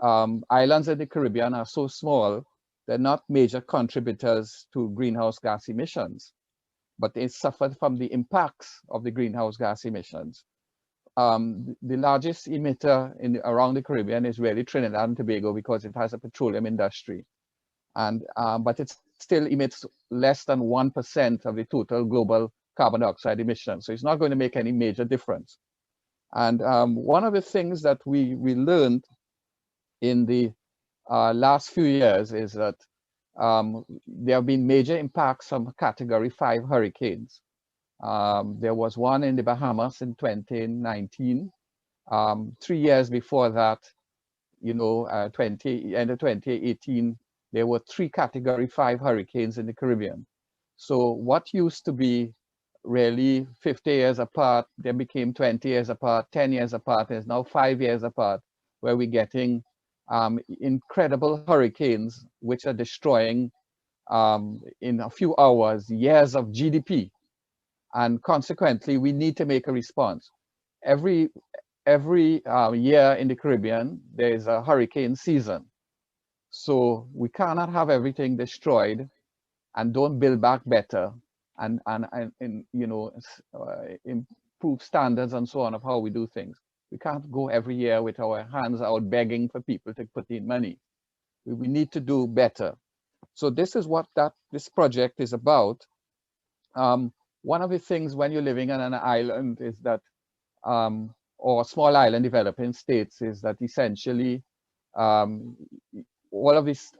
islands in the Caribbean are so small, they're not major contributors to greenhouse gas emissions, but they suffer from the impacts of the greenhouse gas emissions. The largest emitter around the Caribbean is really Trinidad and Tobago because it has a petroleum industry. And, but it still emits less than 1% of the total global carbon dioxide emissions. So it's not going to make any major difference. And one of the things that we learned in the last few years is that there have been major impacts from Category 5 hurricanes. There was one in the Bahamas in 2019. 3 years before that, end of 2018, there were 3 Category 5 hurricanes in the Caribbean. So what used to be really 50 years apart, then became 20 years apart, 10 years apart, and is now 5 years apart, where we're getting incredible hurricanes, which are destroying in a few hours, years of GDP. And consequently, we need to make a response. Every year in the Caribbean, there is a hurricane season. So we cannot have everything destroyed and don't build back better and improve standards and so on of how we do things. We can't go every year with our hands out begging for people to put in money. We need to do better. So this is what this project is about. One of the things when you're living on an island is that, or small island developing states, is that essentially all of these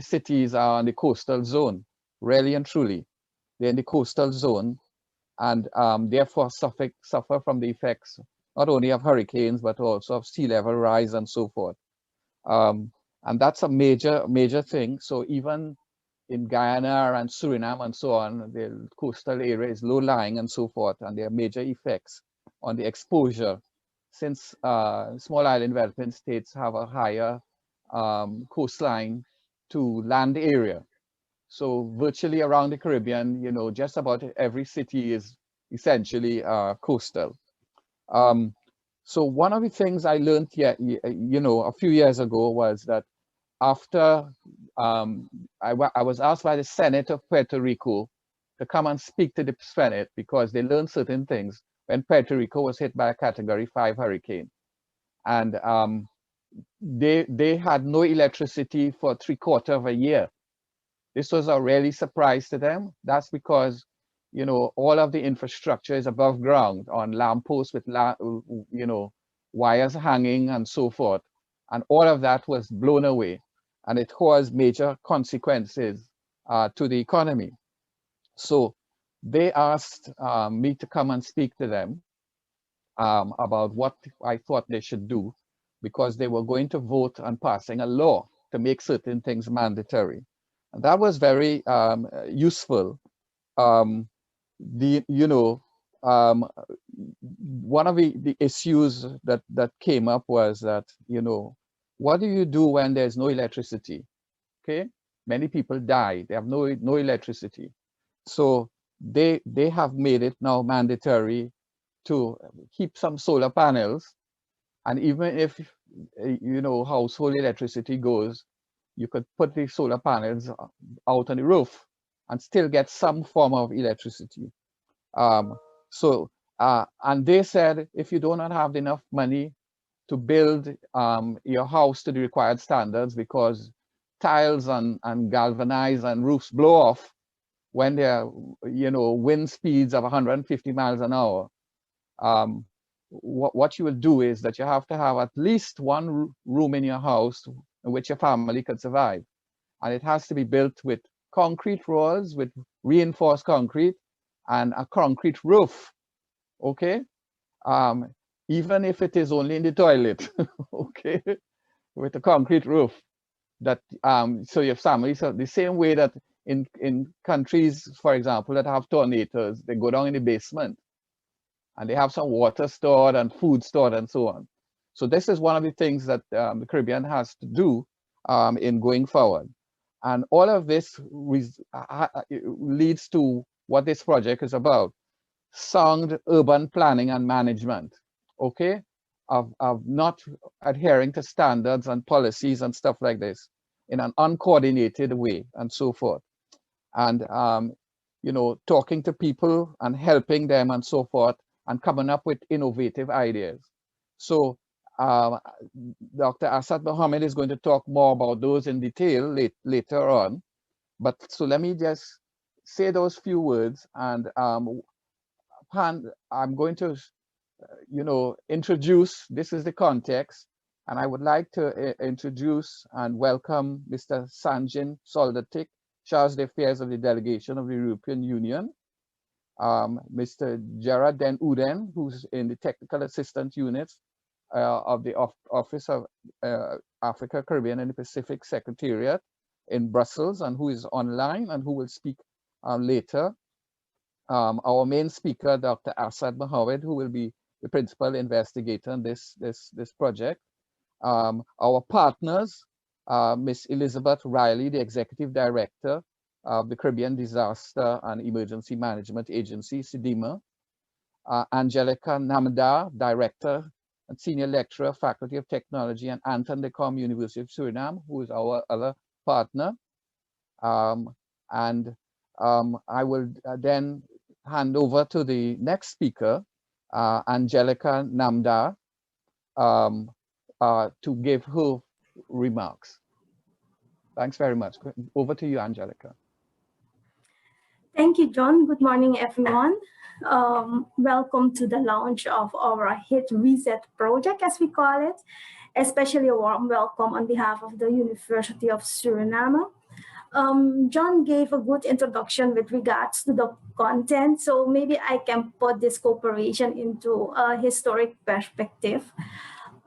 cities are in the coastal zone, really and truly. They're in the coastal zone, and therefore suffer from the effects not only of hurricanes but also of sea level rise and so forth. And that's a major thing. So even in Guyana and Suriname and so on, the coastal area is low lying and so forth, and there are major effects on the exposure, since small island developing states have a higher coastline to land area. So virtually around the Caribbean, just about every city is essentially coastal. So one of the things I learned a few years ago was that after I was asked by the Senate of Puerto Rico to come and speak to the Senate because they learned certain things when Puerto Rico was hit by a Category 5 hurricane. And they had no electricity for 3/4 of a year. This was a really surprise to them. That's because, all of the infrastructure is above ground on lampposts with, wires hanging and so forth. And all of that was blown away. And it caused major consequences to the economy. So they asked me to come and speak to them about what I thought they should do, because they were going to vote on passing a law to make certain things mandatory. And that was very useful. One of the issues that came up was that, what do you do when there's no electricity? Okay, many people die, they have no electricity. So they have made it now mandatory to keep some solar panels, and even if household electricity goes, you could put the solar panels out on the roof and still get some form of electricity. And they said, if you do not have enough money to build your house to the required standards, because tiles and galvanized and roofs blow off when there are, wind speeds of 150 miles an hour, what you will do is that you have to have at least one room in your house in which your family could survive. And it has to be built with concrete walls, with reinforced concrete, and a concrete roof, okay? Even if it is only in the toilet, okay? With a concrete roof. That so your family, so the same way that in countries, for example, that have tornadoes, they go down in the basement and they have some water stored and food stored and so on. So this is one of the things that the Caribbean has to do in going forward. And all of this leads to what this project is about: sound urban planning and management. Okay, of not adhering to standards and policies and stuff like this in an uncoordinated way and so forth. And, you know, talking to people and helping them and so forth and coming up with innovative ideas. So Dr. Asad Mohammed is going to talk more about those in detail later on. But so let me just say those few words, and I'm going to, you know, introduce, this is the context, and I would like to introduce and welcome Mr. Sanjin Soldatic, Chargé d'Affaires of the Delegation of the European Union, Mr. Gerard Denouden, who's in the Technical Assistant Units of the Office of Africa, Caribbean, and the Pacific Secretariat in Brussels, and who is online and who will speak later. Our main speaker, Dr. Asad Mohammed, who will be the principal investigator in this project. Our partners, Ms. Elizabeth Riley, the Executive Director of the Caribbean Disaster and Emergency Management Agency, CDEMA. Angelika Namdar, Director and Senior Lecturer, Faculty of Technology and Anton de Com, University of Suriname, who is our other partner. I will then hand over to the next speaker, Angelika Namdar, to give her remarks. Thanks very much. Over to you, Angelika. Thank you, John. Good morning, everyone. Welcome to the launch of our Hit Reset project, as we call it. Especially a warm welcome on behalf of the University of Suriname. John gave a good introduction with regards to the content, so maybe I can put this cooperation into a historic perspective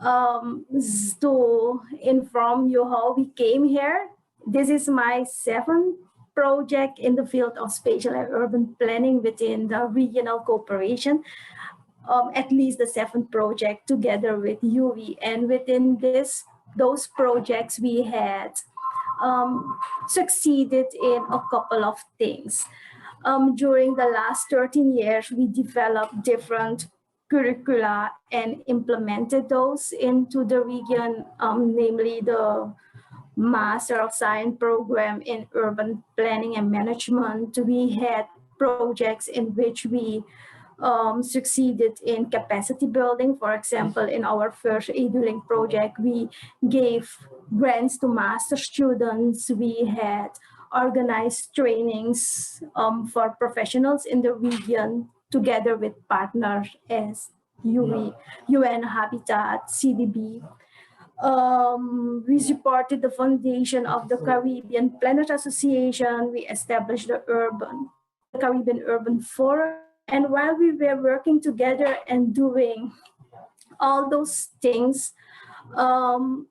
to inform you how we came here. This is my 7th project in the field of spatial and urban planning within the regional cooperation. At least the 7th project together with UWI, and within those projects we had succeeded in a couple of things. During the last 13 years, we developed different curricula and implemented those into the region, namely the Master of Science program in Urban Planning and Management. We had projects in which we succeeded in capacity building. For example, in our first EduLink project, we gave grants to master students. We had organized trainings for professionals in the region together with partners as UWI, UN Habitat, CDB. We supported the foundation of the Caribbean Planners Association. We established the Caribbean Urban Forum. And while we were working together and doing all those things on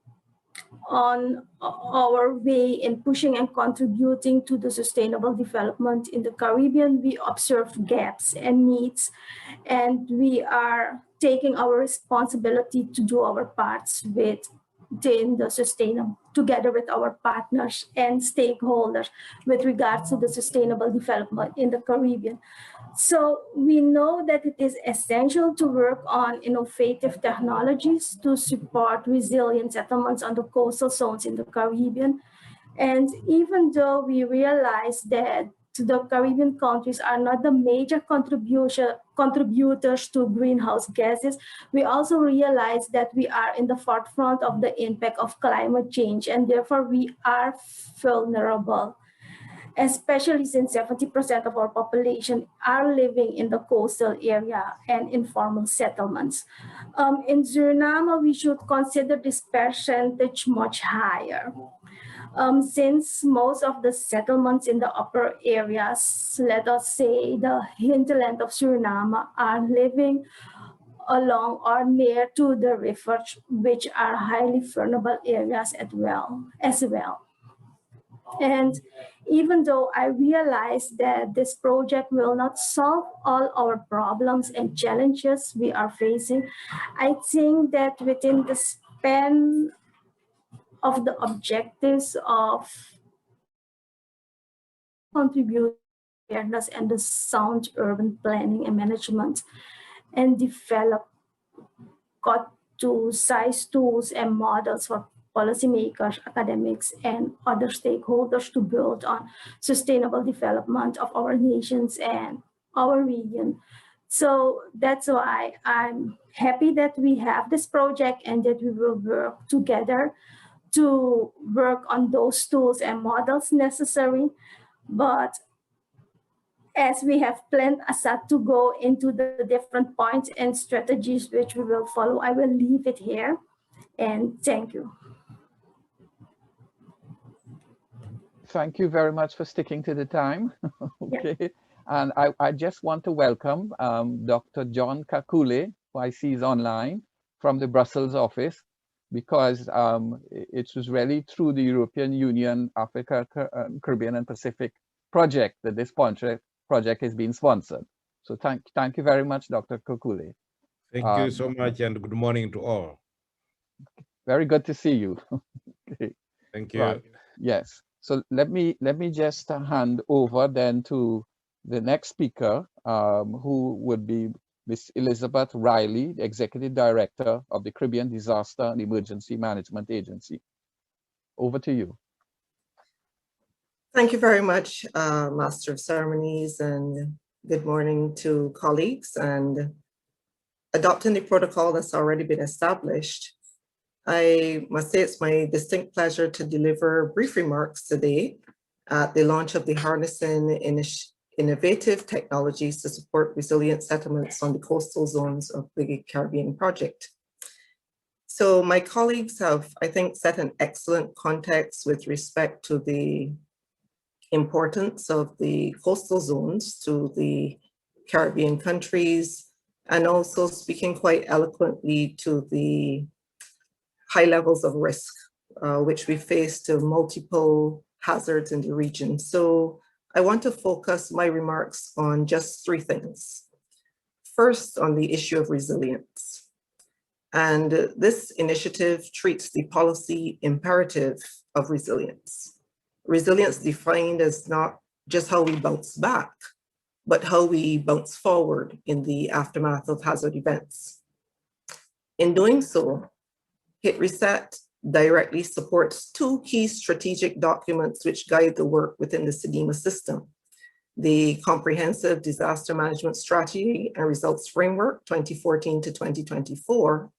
our way in pushing and contributing to the sustainable development in the Caribbean, we observed gaps and needs, and we are taking our responsibility to do our parts within the sustainable, together with our partners and stakeholders with regards to the sustainable development in the Caribbean. So we know that it is essential to work on innovative technologies to support resilient settlements on the coastal zones in the Caribbean. And even though we realize that the Caribbean countries are not the major contributors to greenhouse gases, we also realize that we are in the forefront of the impact of climate change, and therefore we are vulnerable, especially since 70% of our population are living in the coastal area and informal settlements. In Suriname, we should consider this percentage much higher. Since most of the settlements in the upper areas, let us say the hinterland of Suriname, are living along or near to the rivers, which are highly vulnerable areas as well. And even though I realize that this project will not solve all our problems and challenges we are facing, I think that within the span of the objectives of contribute awareness and the sound urban planning and management and develop to size tools and models for policymakers, academics, and other stakeholders to build on sustainable development of our nations and our region. So that's why I'm happy that we have this project and that we will work together to work on those tools and models necessary. But as we have planned Asad to go into the different points and strategies which we will follow, I will leave it here. And thank you. Thank you very much for sticking to the time. Okay. Yeah. And I just want to welcome Dr. John Kakule, who I see is online from the Brussels office, because it was really through the European Union, Africa, Caribbean and Pacific project that this project is being sponsored. So thank you very much, Dr. Kakule. Thank you so much, and good morning to all. Very good to see you. Okay. Thank you. Right. Yes. So let me just hand over then to the next speaker, who would be Ms. Elizabeth Riley, the Executive Director of the Caribbean Disaster and Emergency Management Agency. Over to you. Thank you very much, Master of Ceremonies, and good morning to colleagues. And adopting the protocol that's already been established, I must say it's my distinct pleasure to deliver brief remarks today at the launch of the Harnessing Innovative Technologies to Support Resilient Settlements on the Coastal Zones of the Caribbean project. So my colleagues have, I think, set an excellent context with respect to the importance of the coastal zones to the Caribbean countries, and also speaking quite eloquently to the high levels of risk, which we face to multiple hazards in the region. So I want to focus my remarks on just three things. First, on the issue of resilience. And this initiative treats the policy imperative of resilience. Resilience defined as not just how we bounce back, but how we bounce forward in the aftermath of hazard events. In doing so, Hit Reset directly supports two key strategic documents which guide the work within the CDEMA system: the Comprehensive Disaster Management Strategy and Results Framework 2014 to 2024,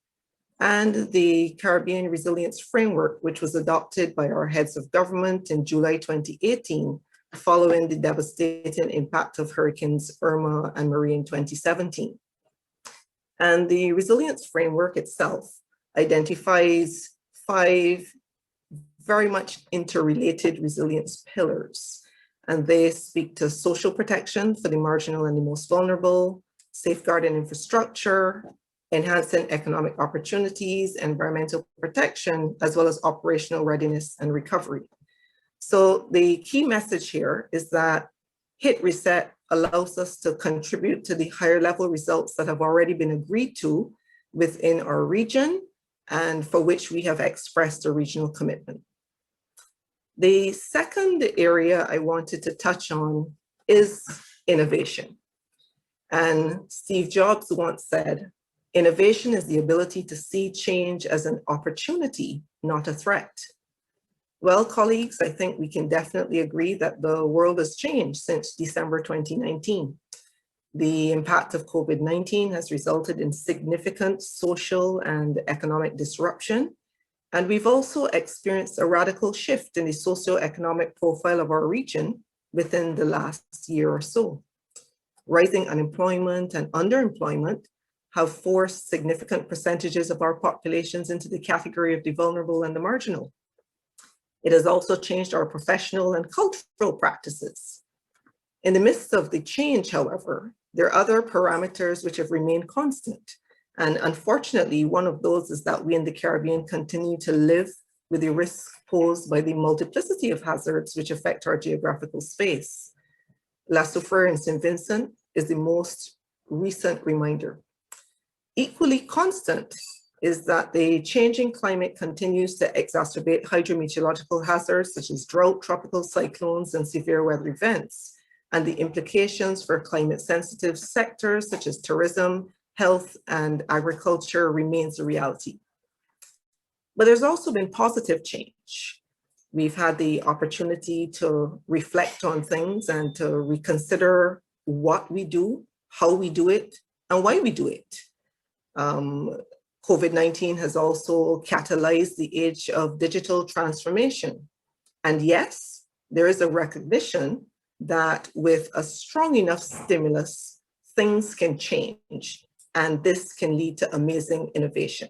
and the Caribbean Resilience Framework, which was adopted by our heads of government in July 2018, following the devastating impact of Hurricanes Irma and Maria in 2017. And the Resilience Framework itself identifies 5 very much interrelated resilience pillars. And they speak to social protection for the marginal and the most vulnerable, safeguarding infrastructure, enhancing economic opportunities, environmental protection, as well as operational readiness and recovery. So the key message here is that Hit Reset allows us to contribute to the higher level results that have already been agreed to within our region, and for which we have expressed a regional commitment. The second area I wanted to touch on is innovation. And Steve Jobs once said, innovation is the ability to see change as an opportunity, not a threat. Well, colleagues, I think we can definitely agree that the world has changed since December 2019. The impact of COVID-19 has resulted in significant social and economic disruption. And we've also experienced a radical shift in the socioeconomic profile of our region within the last year or so. Rising unemployment and underemployment have forced significant percentages of our populations into the category of the vulnerable and the marginal. It has also changed our professional and cultural practices. In the midst of the change, however, there are other parameters which have remained constant. And unfortunately, one of those is that we in the Caribbean continue to live with the risks posed by the multiplicity of hazards which affect our geographical space. La Soufrière in St. Vincent is the most recent reminder. Equally constant is that the changing climate continues to exacerbate hydrometeorological hazards such as drought, tropical cyclones, and severe weather events, and the implications for climate-sensitive sectors such as tourism health, and agriculture remains a reality. But there's also been positive change. We've had the opportunity to reflect on things and to reconsider what we do, how we do it, and why we do it. COVID-19 has also catalyzed the age of digital transformation. And yes, there is a recognition that with a strong enough stimulus, things can change, and this can lead to amazing innovation.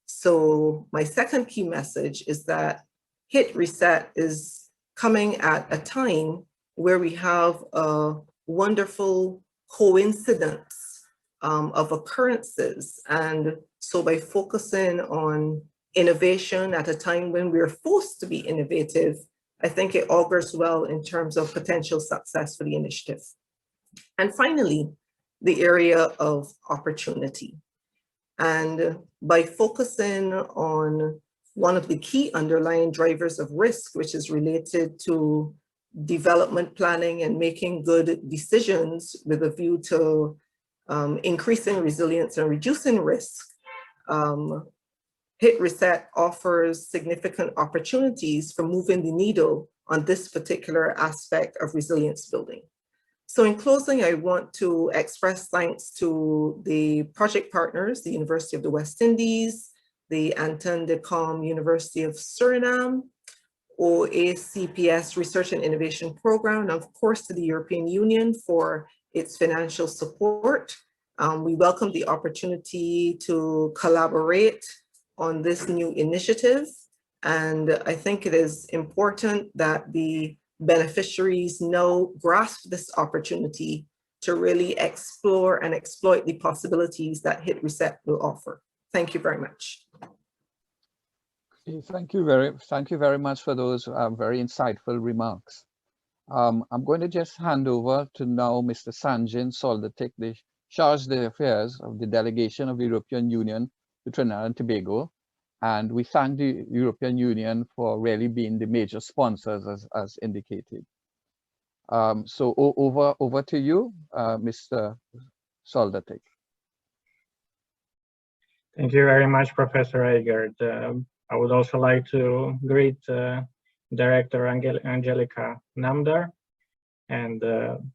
So my second key message is that Hit Reset is coming at a time where we have a wonderful coincidence of occurrences. And so by focusing on innovation at a time when we're forced to be innovative, I think it augurs well in terms of potential success for the initiative. And finally, the area of opportunity. And by focusing on one of the key underlying drivers of risk, which is related to development planning and making good decisions with a view to increasing resilience and reducing risk, Hit Reset offers significant opportunities for moving the needle on this particular aspect of resilience building. So in closing, I want to express thanks to the project partners, the University of the West Indies, the Anton de Com University of Suriname, OACPS Research and Innovation Program, and of course to the European Union for its financial support. We welcome the opportunity to collaborate on this new initiative. And I think it is important that the beneficiaries now grasp this opportunity to really explore and exploit the possibilities that Hit Reset will offer. Thank you very much. Thank you very much for those very insightful remarks. I'm going to just hand over to now Mr. Sanjin Soldatic, the Chargé d'Affaires of the Delegation of the European Union to Trinidad and Tobago. And we thank the European Union for really being the major sponsors as indicated. So over to you, Mr. Soldatic. Thank you very much, Professor Agard. I would also like to greet Director Angelika Namdar and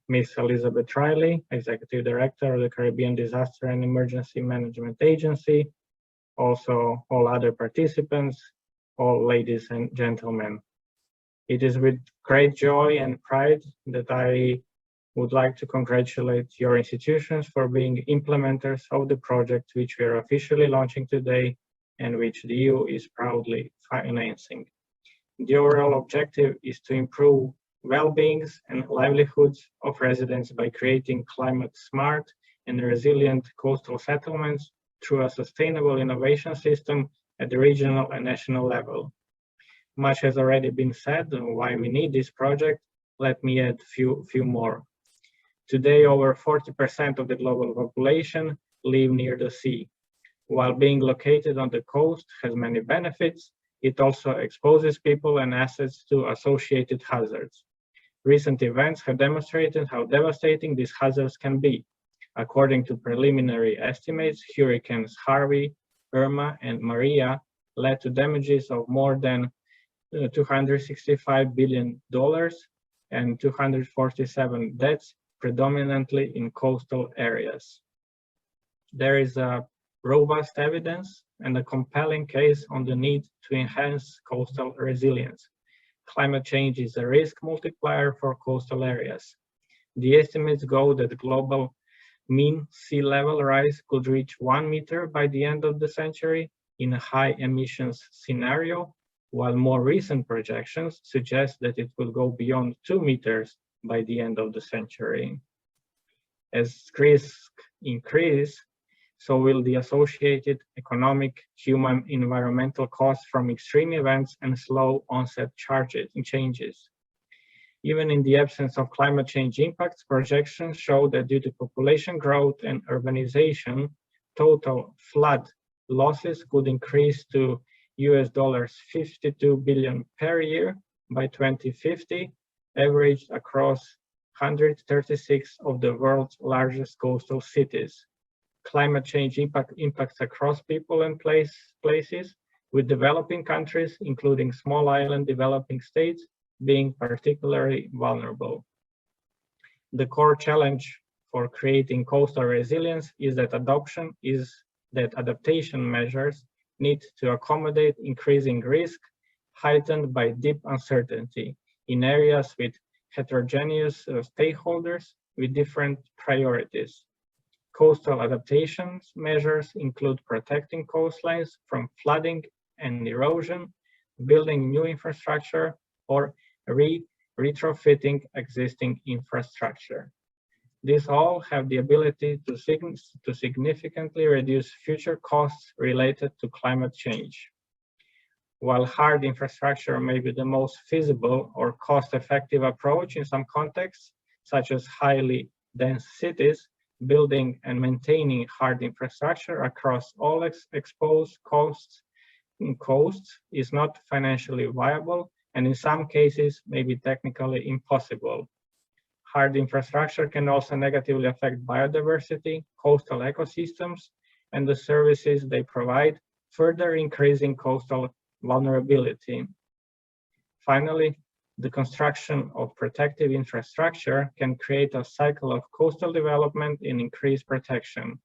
Ms. Elizabeth Riley, Executive Director of the Caribbean Disaster and Emergency Management Agency, also all other participants, all ladies and gentlemen. It is with great joy and pride that I would like to congratulate your institutions for being implementers of the project which we are officially launching today and which the EU is proudly financing. The overall objective is to improve well-beings and livelihoods of residents by creating climate-smart and resilient coastal settlements through a sustainable innovation system at the regional and national level. Much has already been said on why we need this project. Let me add few more. Today, over 40% of the global population live near the sea. While being located on the coast has many benefits, it also exposes people and assets to associated hazards. Recent events have demonstrated how devastating these hazards can be. According to preliminary estimates, hurricanes Harvey, Irma, and Maria led to damages of more than $265 billion and 247 deaths, predominantly in coastal areas. There is a robust evidence and a compelling case on the need to enhance coastal resilience. Climate change is a risk multiplier for coastal areas. The estimates go that global mean sea level rise could reach 1 meter by the end of the century in a high emissions scenario, while more recent projections suggest that it will go beyond 2 meters by the end of the century. As risks increase, so will the associated economic, human, environmental costs from extreme events and slow onset changes. Even in the absence of climate change impacts, projections show that due to population growth and urbanization, total flood losses could increase to $52 billion per year by 2050, averaged across 136 of the world's largest coastal cities. climate change impacts across people and places, with developing countries, including small island developing states, being particularly vulnerable. The core challenge for creating coastal resilience is that adaptation measures need to accommodate increasing risk heightened by deep uncertainty in areas with heterogeneous stakeholders with different priorities. Coastal adaptation measures include protecting coastlines from flooding and erosion, building new infrastructure, or retrofitting existing infrastructure. These all have the ability to significantly reduce future costs related to climate change. While hard infrastructure may be the most feasible or cost-effective approach in some contexts, such as highly dense cities, building and maintaining hard infrastructure across all exposed coasts is not financially viable, and in some cases may be technically impossible. Hard infrastructure can also negatively affect biodiversity, coastal ecosystems, and the services they provide, further increasing coastal vulnerability. Finally, the construction of protective infrastructure can create a cycle of coastal development and increased protection.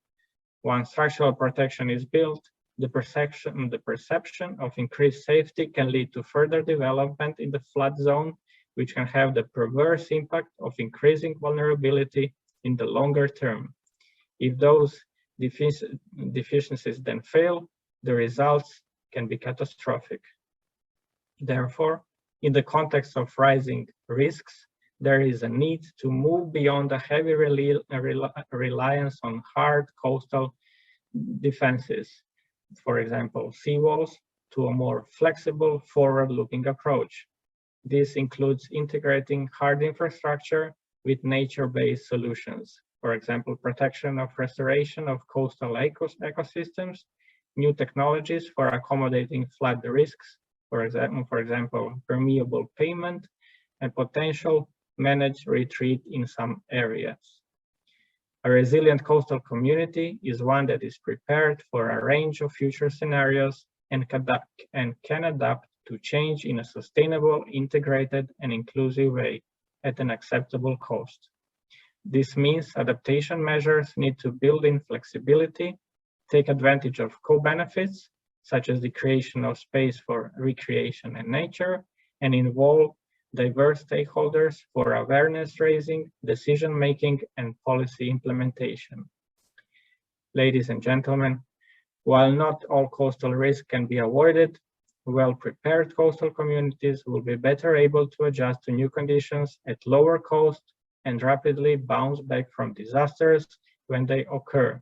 Once structural protection is built, the perception of increased safety can lead to further development in the flood zone, which can have the perverse impact of increasing vulnerability in the longer term. If those deficiencies then fail, the results can be catastrophic. Therefore, in the context of rising risks, there is a need to move beyond a heavy reliance on hard coastal defenses, for example, seawalls, to a more flexible, forward-looking approach. This includes integrating hard infrastructure with nature-based solutions, for example, protection of restoration of coastal ecosystems, new technologies for accommodating flood risks, for example, permeable pavement, and potential managed retreat in some areas. A resilient coastal community is one that is prepared for a range of future scenarios and can adapt to change in a sustainable, integrated, and inclusive way at an acceptable cost. This means adaptation measures need to build in flexibility, take advantage of co-benefits, such as the creation of space for recreation and nature, and involve diverse stakeholders for awareness raising, decision-making, and policy implementation. Ladies and gentlemen, while not all coastal risk can be avoided, well-prepared coastal communities will be better able to adjust to new conditions at lower cost and rapidly bounce back from disasters when they occur.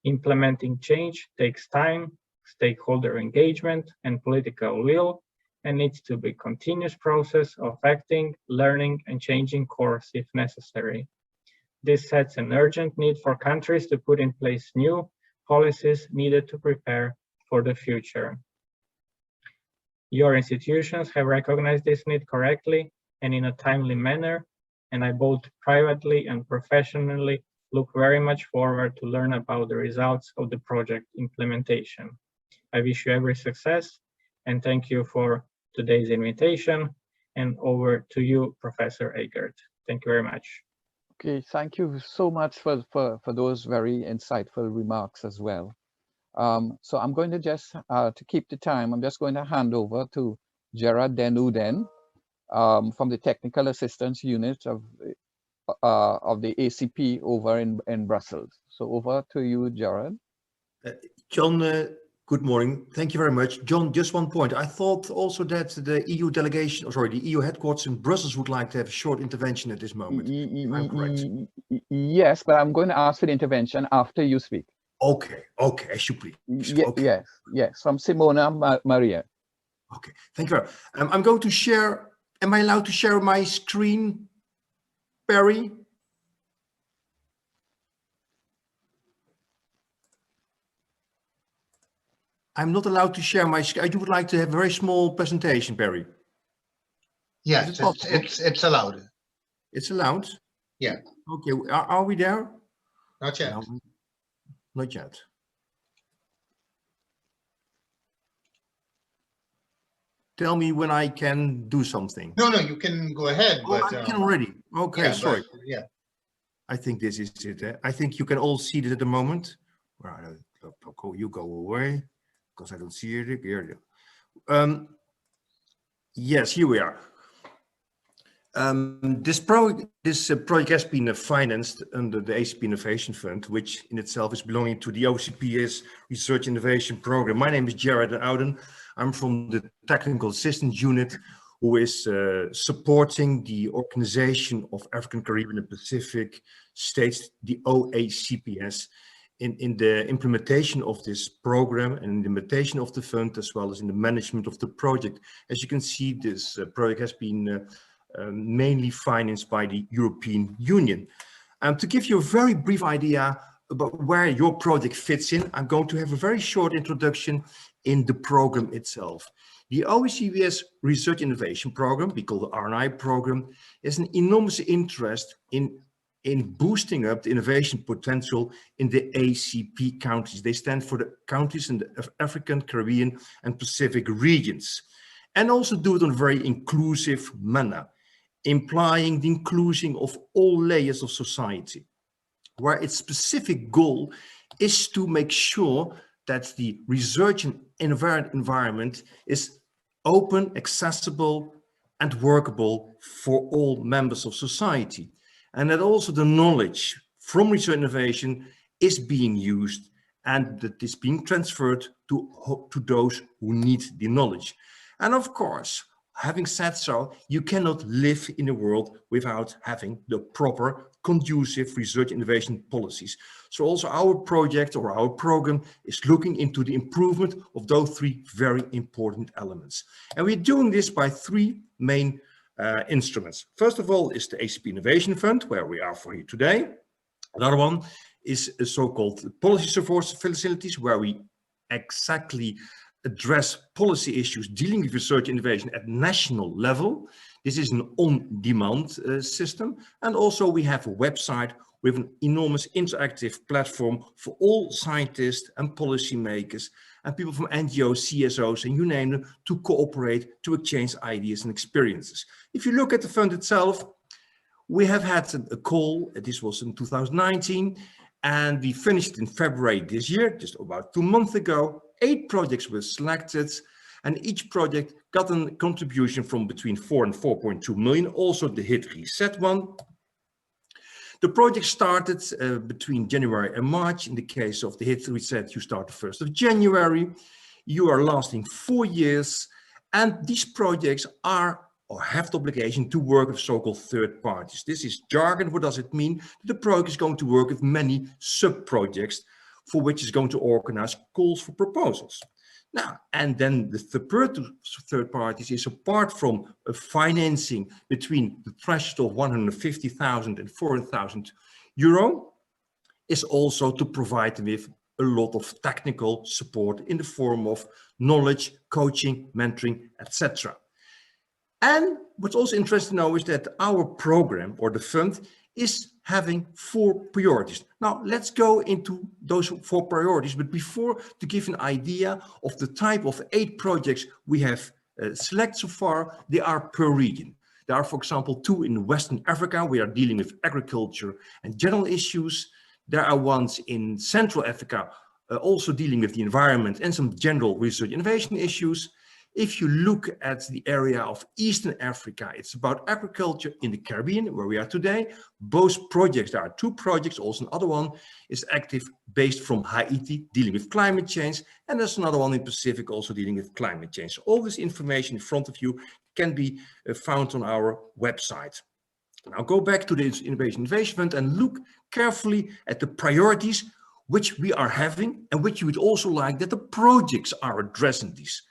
Implementing change takes time, stakeholder engagement, and political will, and needs to be a continuous process of acting, learning, and changing course if necessary. This sets an urgent need for countries to put in place new policies needed to prepare for the future. Your institutions have recognized this need correctly and in a timely manner, and I both privately and professionally look very much forward to learn about the results of the project implementation. I wish you every success and thank you for today's invitation, and over to you, Professor Agard. Thank you very much. Okay, thank you so much for those very insightful remarks as well. So I'm going to just, to keep the time, I'm just going to hand over to Gerard Denouden from the Technical Assistance Unit of the ACP over in Brussels. So over to you, Gerard. John, good morning. Thank you very much. John, just one point. I thought also that the EU delegation, or sorry, the EU headquarters in Brussels would like to have a short intervention at this moment. If I'm correct. Yes, but I'm going to ask for the intervention after you speak. Okay, okay, as you please. Okay. Yes, from Simona Maria. Okay, thank you very much. I'm going to share, am I allowed to share my screen, Perry? I'm not allowed to share my screen. I would like to have a very small presentation, Perry. Yes, it's allowed. It's allowed? Yeah. Okay, are we there? Not yet. Not yet. Tell me when I can do something. No, you can go ahead. Oh, But, I can already. Okay, yeah, sorry. but, yeah. I think this is it. I think you can all see it at the moment. Right, you go away because I don't see it here. Yes, here we are. This project has been financed under the ACP Innovation Fund, which in itself is belonging to the OACPS Research Innovation Program. My name is Gerard Denouden. I'm from the Technical Assistance Unit, who is supporting the Organization of African, Caribbean and Pacific States, the OACPS, in the implementation of this program and in the implementation of the fund, as well as in the management of the project. As you can see, this project has been mainly financed by the European Union. To give you a very brief idea about where your project fits in, I'm going to have a very short introduction in the program itself. The OACPS Research Innovation Program, we call the RNI program, is an enormous interest in boosting up the innovation potential in the ACP countries. They stand for the countries in the African, Caribbean and Pacific regions, and also do it in a very inclusive manner, implying the inclusion of all layers of society, where its specific goal is to make sure that the research and environment is open, accessible, and workable for all members of society. And that also the knowledge from research innovation is being used and that is being transferred to those who need the knowledge. And of course, having said so, you cannot live in a world without having the proper conducive research innovation policies. So also our project or our program is looking into the improvement of those three very important elements. And we're doing this by three main instruments. First of all is the ACP Innovation Fund, where we are for here today. Another one is a so-called policy support facilities, where we exactly address policy issues dealing with research innovation at national level. This is an on-demand system. And also we have a website with an enormous interactive platform for all scientists and policymakers and people from NGOs, CSOs, and you name them, to cooperate, to exchange ideas and experiences. If you look at the fund itself, we have had a call, this was in 2019, and we finished in February this year, just about 2 months ago. 8 projects were selected, and each project got a contribution from between 4 and 4.2 million, also the HIT Reset one. The project started between January and March. In the case of the HIT Reset, you start the 1st of January. You are lasting 4 years, and these projects are or have the obligation to work with so-called third parties. This is jargon. What does it mean? The project is going to work with many sub-projects for which is going to organize calls for proposals. Now, and then the third parties is, apart from a financing between the threshold of 150,000 and 400,000 euro, is also to provide them with a lot of technical support in the form of knowledge, coaching, mentoring, etc. And what's also interesting to know is that our program or the fund is having 4 priorities. Now let's go into those 4 priorities, but before, to give an idea of the type of 8 projects we have selected so far, they are per region. There are, for example, 2 in Western Africa. We are dealing with agriculture and general issues. There are ones in Central Africa, also dealing with the environment and some general research innovation issues. If you look at the area of Eastern Africa, it's about agriculture in the Caribbean, where we are today. Both projects, there are 2 projects, also another one is active based from Haiti, dealing with climate change. And there's another one in Pacific, also dealing with climate change. So all this information in front of you can be found on our website. Now go back to the Innovation Fund and look carefully at the priorities which we are having and which you would also like that the projects are addressing these.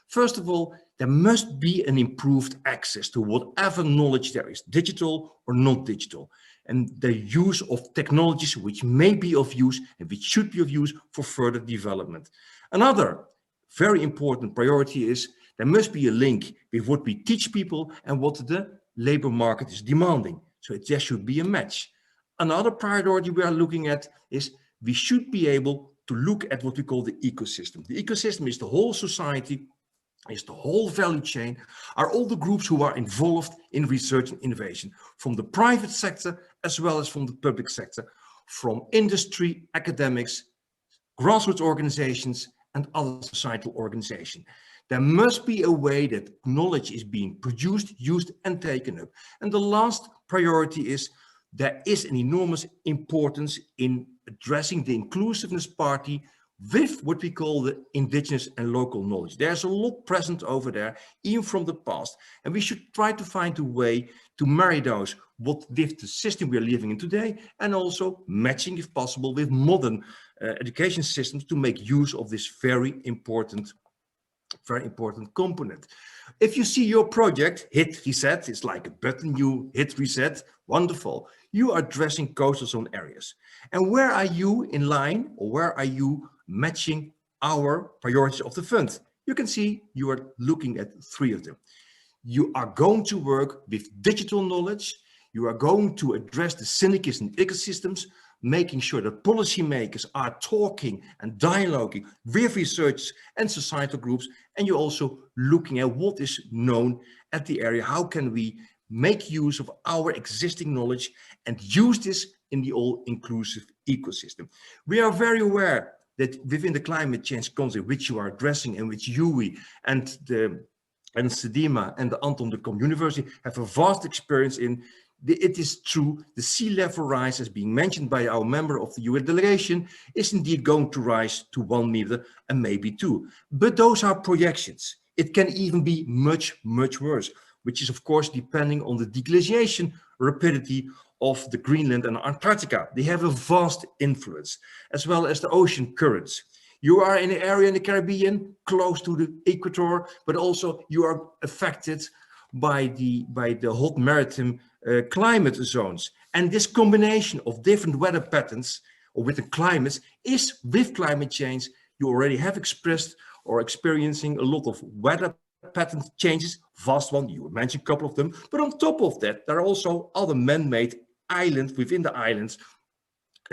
First of all, there must be an improved access to whatever knowledge there is, digital or not digital, and the use of technologies which may be of use and which should be of use for further development. Another very important priority is there must be a link with what we teach people and what the labor market is demanding. So there should be a match. Another priority we are looking at is we should be able to look at what we call the ecosystem. The ecosystem is the whole society, is the whole value chain, are all the groups who are involved in research and innovation, from the private sector as well as from the public sector, from industry, academics, grassroots organizations, and other societal organizations. There must be a way that knowledge is being produced, used, and taken up. And the last priority is there is an enormous importance in addressing the inclusiveness party with what we call the indigenous and local knowledge. There's a lot present over there, even from the past, and we should try to find a way to marry those with the system we are living in today, and also matching, if possible, with modern education systems to make use of this very important component. If you see your project, hit reset, it's like a button, you hit reset, wonderful. You are addressing coastal zone areas. And where are you in line, or where are you matching our priorities of the fund? You can see you are looking at 3 of them. You are going to work with digital knowledge. You are going to address the synergies and ecosystems, making sure that policymakers are talking and dialoguing with researchers and societal groups. And you're also looking at what is known at the area. How can we make use of our existing knowledge and use this in the all-inclusive ecosystem? We are very aware that within the climate change concept, which you are addressing and which UE and CDEMA and the Anton de Kom University have a vast experience in. It is true, the sea level rise, as being mentioned by our member of the UN delegation, is indeed going to rise to 1 meter and maybe 2. But those are projections. It can even be much, much worse, which is of course depending on the deglaciation rapidity of the Greenland and Antarctica. They have a vast influence, as well as the ocean currents. You are in an area in the Caribbean, close to the equator, but also you are affected by the hot maritime climate zones. And this combination of different weather patterns or with the climates is, with climate change, you already have expressed or experiencing a lot of weather pattern changes, vast one, you mentioned a couple of them, but on top of that, there are also other man-made islands within the islands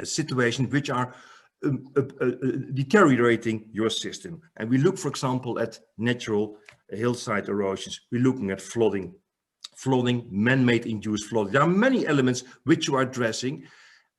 situations which are deteriorating your system. And we look, for example, at natural hillside erosions. We're looking at flooding, man-made induced flooding. There are many elements which you are addressing,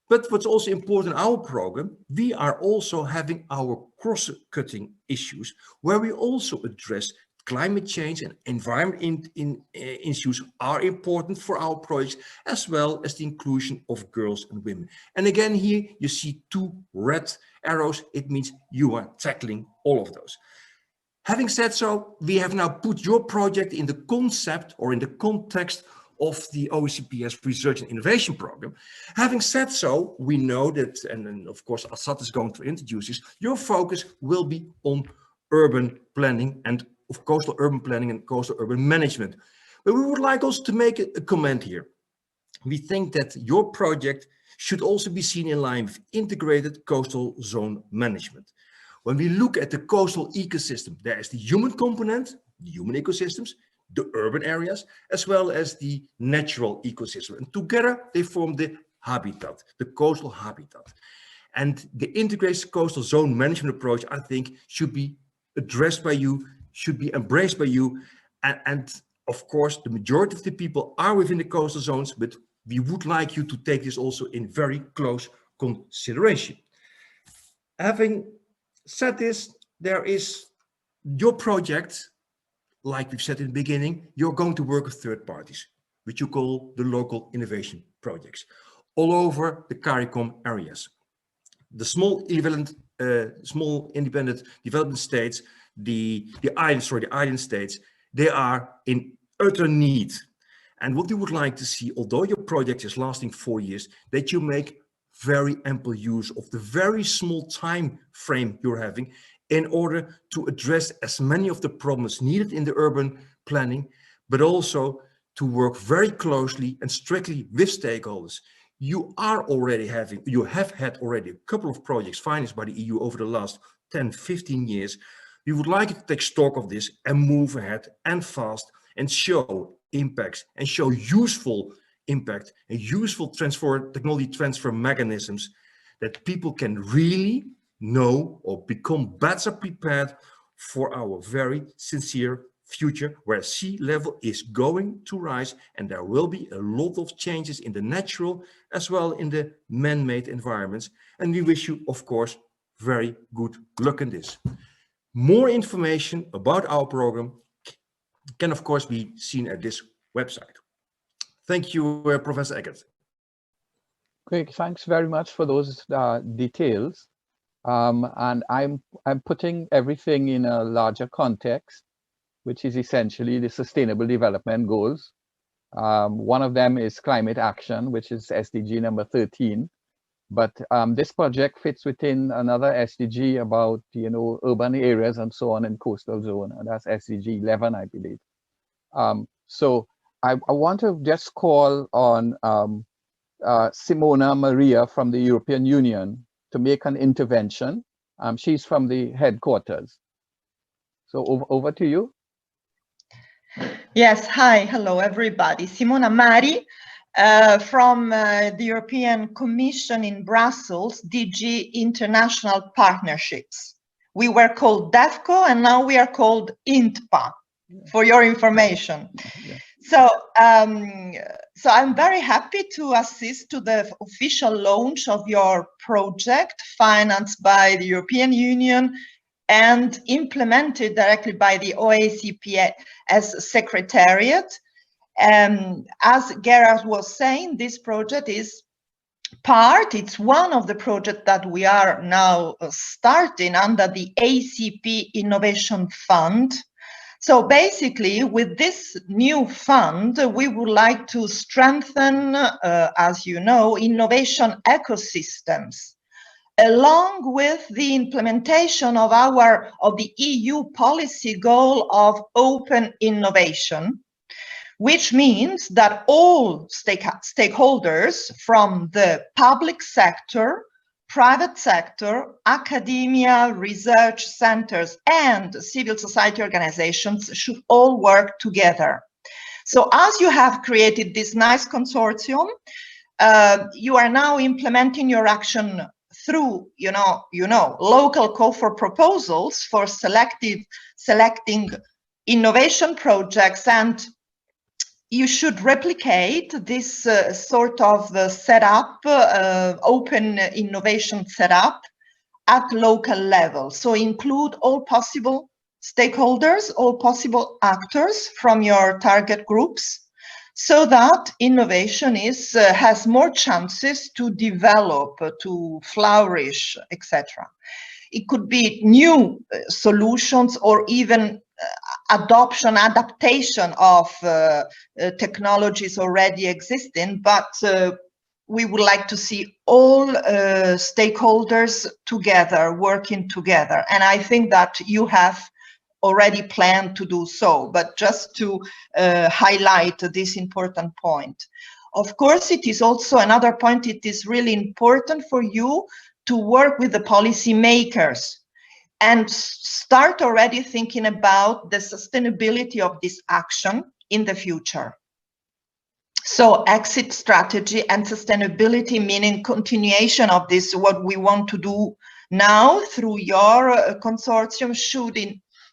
but what's also important in our program, we are also having our cross-cutting issues where we also address climate change and environment issues are important for our projects, as well as the inclusion of girls and women. And again, here you see 2 red arrows. It means you are tackling all of those. Having said so, we have now put your project in the concept or in the context of the OACPS Research and Innovation Program. Having said so, we know that, and then of course Asad is going to introduce this, your focus will be on urban planning and of coastal urban planning and coastal urban management. But we would like also to make a comment here. We think that your project should also be seen in line with integrated coastal zone management. When we look at the coastal ecosystem, there is the human component, the human ecosystems, the urban areas, as well as the natural ecosystem. And together they form the habitat, the coastal habitat. And the integrated coastal zone management approach, I think, should be addressed by you, should be embraced by you. And of course, the majority of the people are within the coastal zones, but we would like you to take this also in very close consideration. Having said this, there is your project, like we've said in the beginning, you're going to work with third parties, which you call the local innovation projects, all over the CARICOM areas. The small independent development states, the island states, they are in utter need. And what we would like to see, although your project is lasting 4 years, that you make very ample use of the very small time frame you're having in order to address as many of the problems needed in the urban planning, but also to work very closely and strictly with stakeholders. You have had already a couple of projects financed by the EU over the last 10, 15 years. We would like you to take stock of this and move ahead and fast and show impacts and show useful impact and useful technology transfer mechanisms that people can really know or become better prepared for our very sincere future, where sea level is going to rise, and there will be a lot of changes in the natural as well in the man-made environments. And we wish you, of course, very good luck in this. More information about our program can, of course, be seen at this website. Thank you, Professor Agard. Great, thanks very much for those details. And I'm putting everything in a larger context, which is essentially the Sustainable Development Goals. One of them is climate action, which is SDG number 13. But this project fits within another SDG about, urban areas and so on in coastal zone, and that's SDG 11, I believe. So I want to just call on Simona Maria from the European Union to make an intervention. She's from the headquarters. So over to you. Yes, hi, hello everybody. Simona Mari from the European Commission in Brussels, DG International Partnerships. We were called DEFCO and now we are called INTPA, for your information. Yeah. So I'm very happy to assist to the official launch of your project financed by the European Union and implemented directly by the OACPS Secretariat. As Gerard was saying, this project is it's one of the projects that we are now starting under the ACP Innovation Fund. So basically, with this new fund, we would like to strengthen, as you know, innovation ecosystems, along with the implementation of the EU policy goal of open innovation, which means that all stakeholders from the public sector, private sector, academia, research centers, and civil society organizations should all work together. So as you have created this nice consortium, you are now implementing your action through, local call for proposals for selecting innovation projects, and you should replicate this sort of setup, open innovation setup at local level. So include all possible stakeholders, all possible actors from your target groups, so that innovation has more chances to develop, to flourish, etc. It could be new solutions or even adaptation of technologies already existing, but we would like to see all stakeholders together, working together. And I think that you have already planned to do so, but just to highlight this important point. Of course, it is also another point, it is really important for you to work with the policy makers and start already thinking about the sustainability of this action in the future. So exit strategy and sustainability, meaning continuation of this, what we want to do now through your consortium, should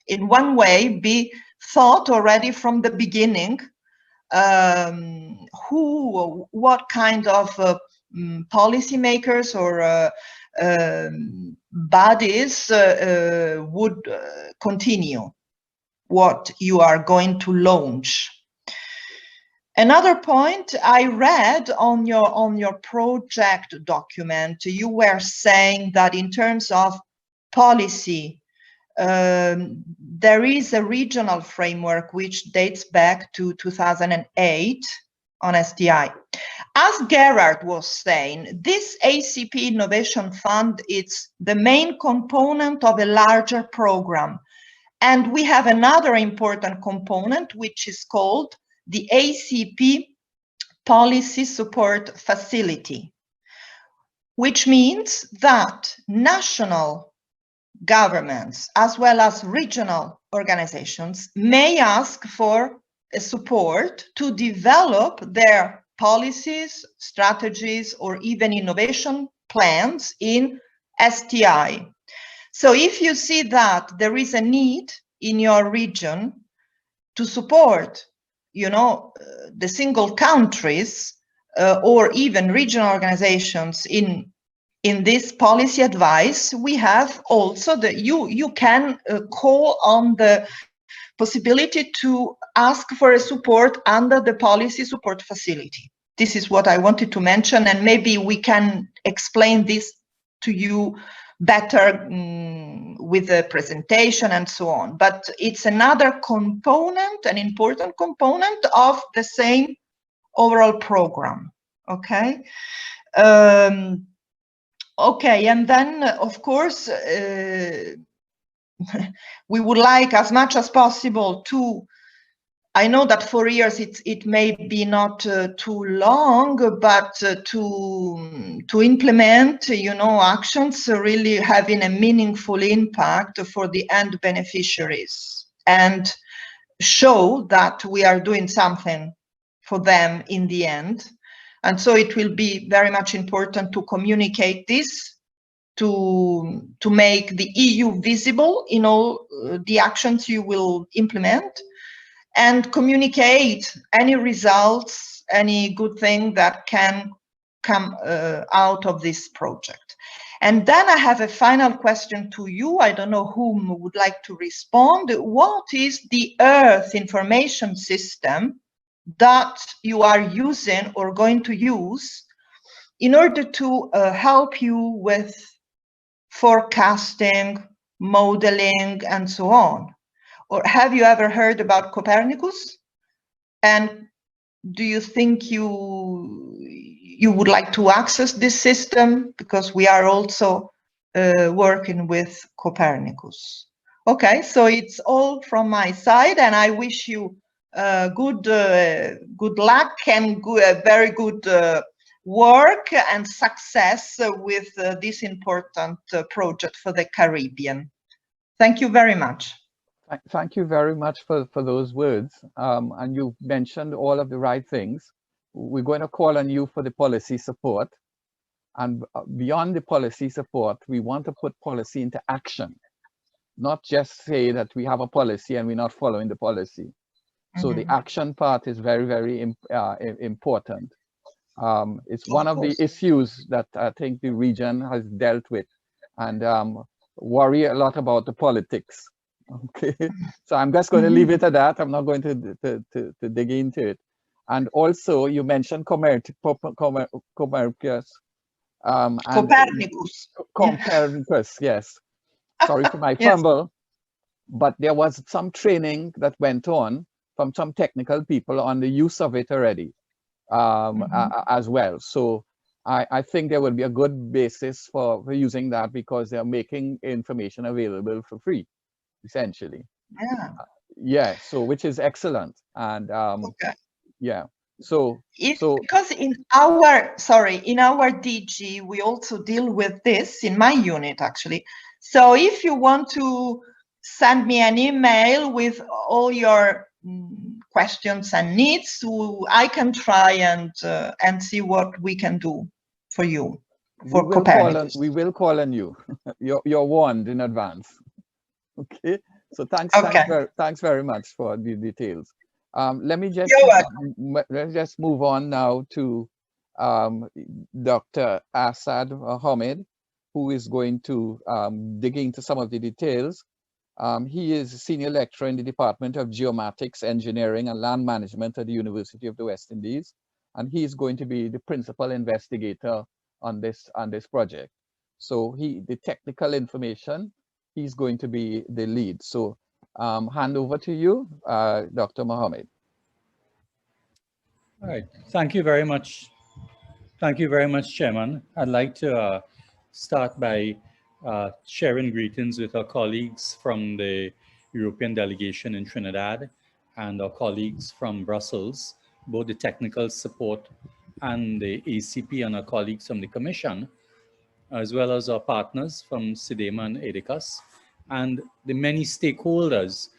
in one way be thought already from the beginning. What kind of policymakers or bodies would continue what you are going to launch. Another point I read on your project document, you were saying that in terms of policy, there is a regional framework which dates back to 2008 on SDI. As Gerard was saying, this ACP Innovation Fund is the main component of a larger program. And we have another important component, which is called the ACP Policy Support Facility, which means that national governments, as well as regional organizations, may ask for a support to develop their policies, strategies, or even innovation plans in STI. So if you see that there is a need in your region to support, you know, the single countries or even regional organizations in this policy advice, we have also you can call on the possibility to ask for a support under the policy support facility. This is what I wanted to mention, and maybe we can explain this to you better with a presentation and so on. But it's another component, an important component of the same overall program. Okay. Okay, and then of course we would like as much as possible to, I know that 4 years it may be not too long, but to implement, you know, actions really having a meaningful impact for the end beneficiaries and show that we are doing something for them in the end. And so it will be very much important to communicate this, to make the EU visible in all the actions you will implement, and communicate any results, any good thing that can come out of this project. And then I have a final question to you. I don't know whom would like to respond. What is the Earth information system that you are using or going to use in order to help you with forecasting, modeling, and so on? Or have you ever heard about Copernicus? And do you think you would like to access this system? Because we are also working with Copernicus. Okay, so it's all from my side, and I wish you good luck and very good work and success with this important project for the Caribbean. Thank you very much. Thank you very much for those words. And you mentioned all of the right things. We're going to call on you for the policy support. And beyond the policy support, we want to put policy into action, not just say that we have a policy and we're not following the policy. So the action part is very, very important. It's one of the issues that I think the region has dealt with, and worry a lot about the politics. Okay, so I'm just going to leave it at that. I'm not going to dig into it. And also, you mentioned Copernicus. Copernicus, yes. Sorry for my fumble. But there was some training that went on from some technical people on the use of it already as well. So I think there will be a good basis for using that, because they're making information available for free, essentially. Yeah, so which is excellent. And yeah, because in our DG we also deal with this in my unit, actually. So if you want to send me an email with all your questions and needs, I can try and see what we can do for you. For Copernicus. We will call on you. You're warned in advance. Okay. So thanks very much for the details. Let me just move on now to Dr. Asad Mohammed, who is going to dig into some of the details. He is a senior lecturer in the Department of Geomatics, Engineering and Land Management at the University of the West Indies, and he is going to be the principal investigator on this project. So the technical information, he's going to be the lead. So hand over to you, Dr. Mohammed. All right, thank you very much. Thank you very much, Chairman. I'd like to start by sharing greetings with our colleagues from the European delegation in Trinidad and our colleagues from Brussels, both the technical support and the ACP, and our colleagues from the Commission, as well as our partners from CDEMA and AdeKUS, and the many stakeholders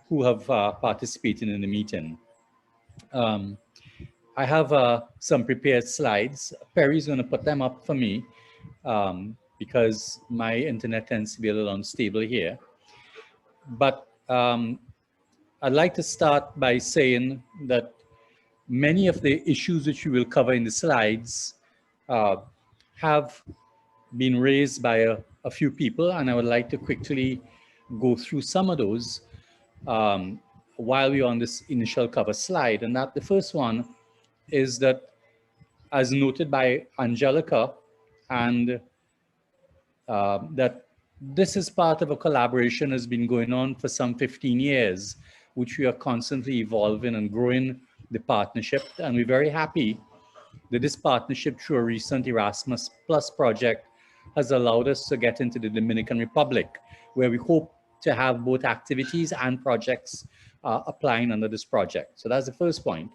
who have participated in the meeting. I have some prepared slides. Perry's going to put them up for me, because my internet tends to be a little unstable here. But I'd like to start by saying that many of the issues which we will cover in the slides have been raised by a few people, and I would like to quickly go through some of those while we're on this initial cover slide. And that the first one is that, as noted by Angelika, and that this is part of a collaboration that's been going on for some 15 years, which we are constantly evolving and growing the partnership. And we're very happy that this partnership through a recent Erasmus Plus project has allowed us to get into the Dominican Republic, where we hope to have both activities and projects applying under this project. So that's the first point.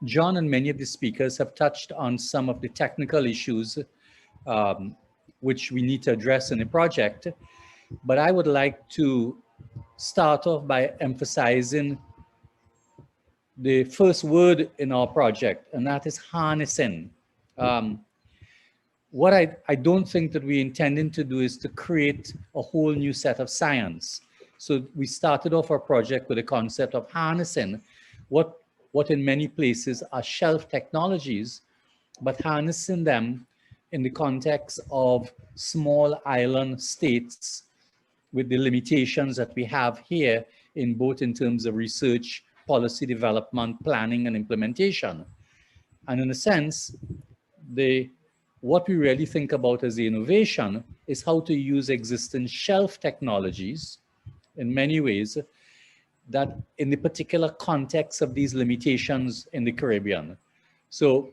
John and many of the speakers have touched on some of the technical issues which we need to address in the project, but I would like to start off by emphasizing the first word in our project, and that is harnessing. What I don't think that we're intending to do is to create a whole new set of science. So we started off our project with the concept of harnessing what in many places are shelf technologies, but harnessing them in the context of small island states with the limitations that we have here in both in terms of research, policy development, planning, and implementation. And in a sense, what we really think about as the innovation is how to use existing shelf technologies in many ways that in the particular context of these limitations in the Caribbean. So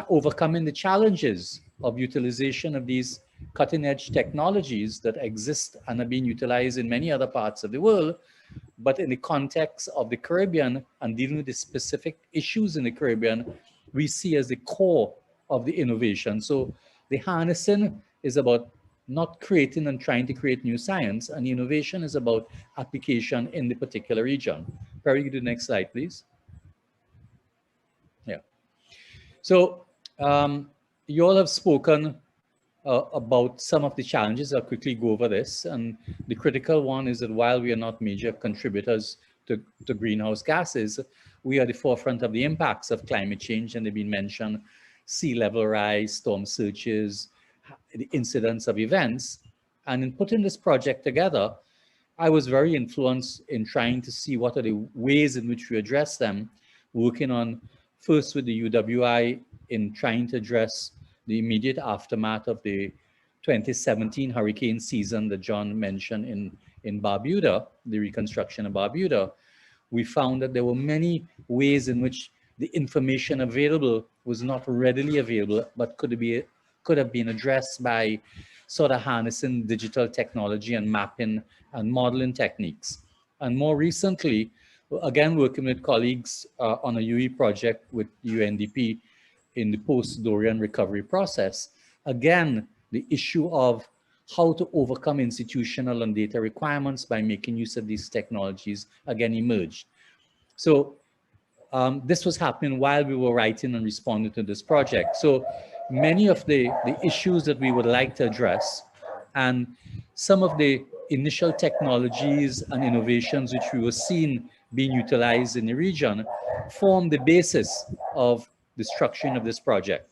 overcoming the challenges of utilization of these cutting edge technologies that exist and are being utilized in many other parts of the world, but in the context of the Caribbean and dealing with the specific issues in the Caribbean, we see as the core of the innovation. So the harnessing is about not creating and trying to create new science, and innovation is about application in the particular region. Perry, you do the next slide, please. Yeah. So you all have spoken about some of the challenges. I'll quickly go over this. And the critical one is that while we are not major contributors to greenhouse gases, we are at the forefront of the impacts of climate change, and they've been mentioned: sea level rise, storm surges, the incidence of events. And in putting this project together, I was very influenced in trying to see what are the ways in which we address them, working on first with the UWI in trying to address the immediate aftermath of the 2017 hurricane season that John mentioned in Barbuda, the reconstruction of Barbuda. We found that there were many ways in which the information available was not readily available, but could have been addressed by sort of harnessing digital technology and mapping and modeling techniques. And more recently, again, working with colleagues on a UE project with UNDP in the post-Dorian recovery process, again, the issue of how to overcome institutional and data requirements by making use of these technologies again emerged. So this was happening while we were writing and responding to this project. So many of the issues that we would like to address and some of the initial technologies and innovations which we were seeing being utilized in the region form the basis of the structuring of this project.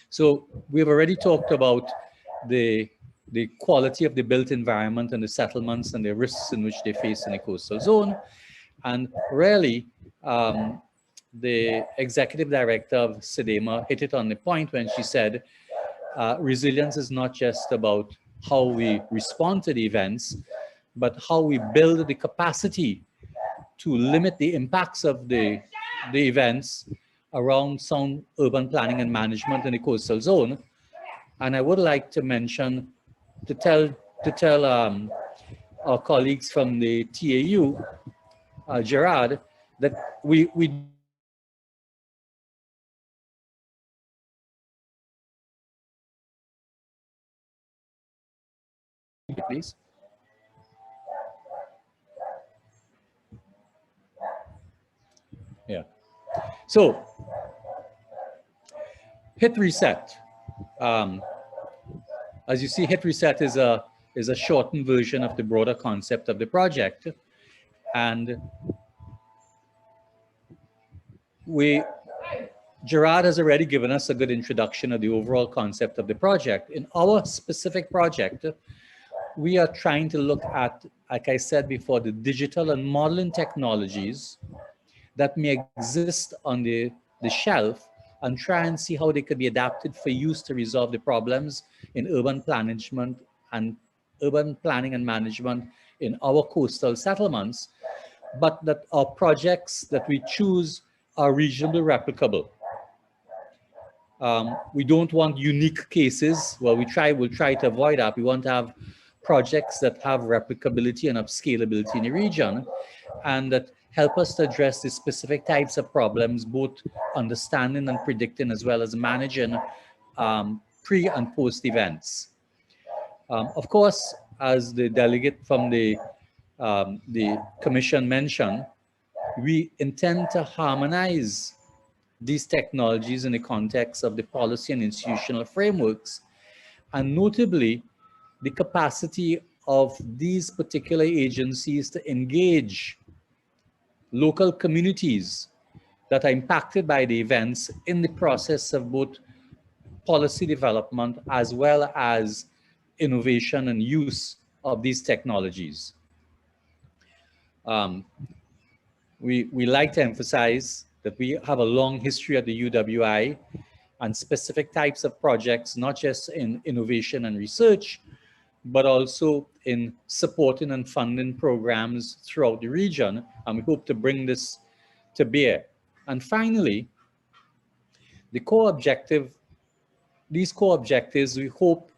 So we've already talked about the quality of the built environment and the settlements and the risks in which they face in the coastal zone. And really, the executive director of CDEMA hit it on the point when she said, resilience is not just about how we respond to the events, but how we build the capacity to limit the impacts of the events around sound urban planning and management in the coastal zone. And I would like to mention, to tell our colleagues from the TAU, Gerard, that we please. Yeah. So hit reset. As you see, hit reset is a shortened version of the broader concept of the project. And Gerard has already given us a good introduction of the overall concept of the project. In our specific project, we are trying to look at, like I said before, the digital and modeling technologies that may exist on the shelf and try and see how they could be adapted for use to resolve the problems in urban planning and management in our coastal settlements, but that our projects that we choose are regionally replicable. We don't want unique cases. Well, we'll try to avoid that. We want to have projects that have replicability and scalability in the region, and that help us to address the specific types of problems, both understanding and predicting, as well as managing pre and post events. Of course, as the delegate from the commission mentioned, we intend to harmonize these technologies in the context of the policy and institutional frameworks, and notably the capacity of these particular agencies to engage local communities that are impacted by the events in the process of both policy development as well as innovation and use of these technologies. We like to emphasize that we have a long history at the UWI and specific types of projects, not just in innovation and research, but also in supporting and funding programs throughout the region. And we hope to bring this to bear. And finally, these core objectives, we hope,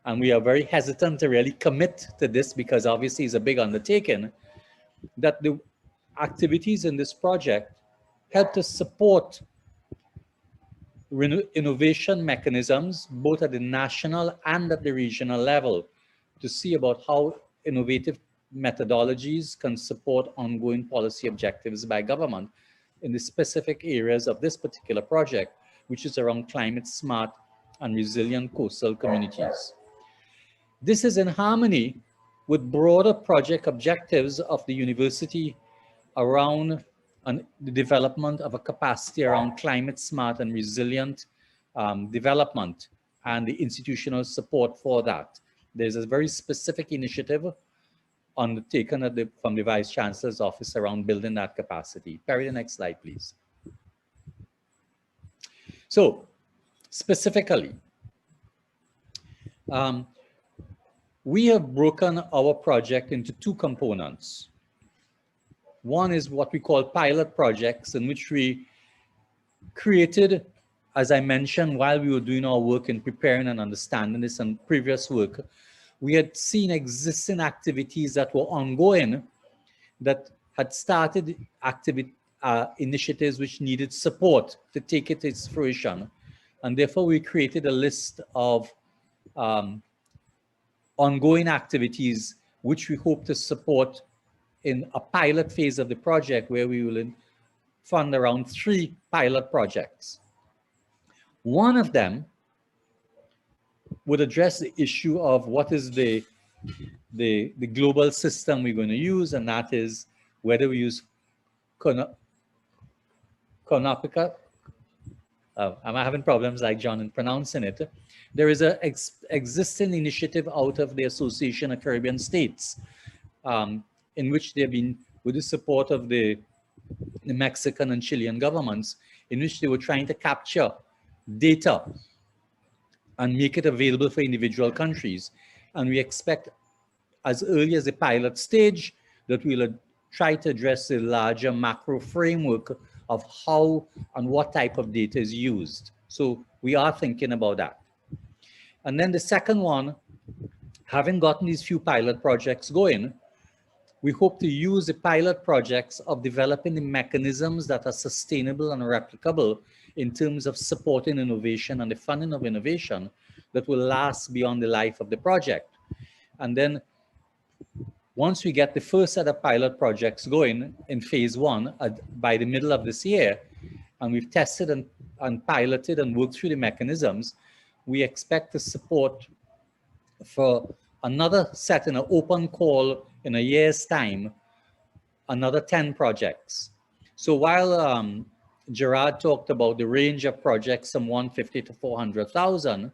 and we are very hesitant to really commit to this because obviously it's a big undertaking, that the activities in this project help to support innovation mechanisms, both at the national and at the regional level, to see about how innovative methodologies can support ongoing policy objectives by government in the specific areas of this particular project, which is around climate smart and resilient coastal communities. This is in harmony with broader project objectives of the university around the development of a capacity around climate smart and resilient development and the institutional support for that. There's a very specific initiative undertaken from the Vice Chancellor's office around building that capacity. Perry, the next slide, please. So, specifically, we have broken our project into two components. One is what we call pilot projects, in which we created, as I mentioned, while we were doing our work in preparing and understanding this and previous work, we had seen existing activities that were ongoing that had started initiatives which needed support to take it to its fruition. And therefore, we created a list of ongoing activities which we hope to support in a pilot phase of the project, where we will fund around 3 pilot projects. One of them would address the issue of what is the global system we're going to use, and that is whether we use Conopica. I'm having problems like John in pronouncing it. There is an existing initiative out of the Association of Caribbean States, in which they've been, with the support of the Mexican and Chilean governments, in which they were trying to capture data and make it available for individual countries. And we expect, as early as the pilot stage, that we'll try to address the larger macro framework of how and what type of data is used. So we are thinking about that. And then the second one, having gotten these few pilot projects going, we hope to use the pilot projects of developing the mechanisms that are sustainable and replicable in terms of supporting innovation and the funding of innovation that will last beyond the life of the project. And then once we get the first set of pilot projects going in phase 1 by the middle of this year, and we've tested and piloted and worked through the mechanisms, we expect to support for another set in an open call in a year's time, another 10 projects. So while Gerard talked about the range of projects from 150 to 400,000,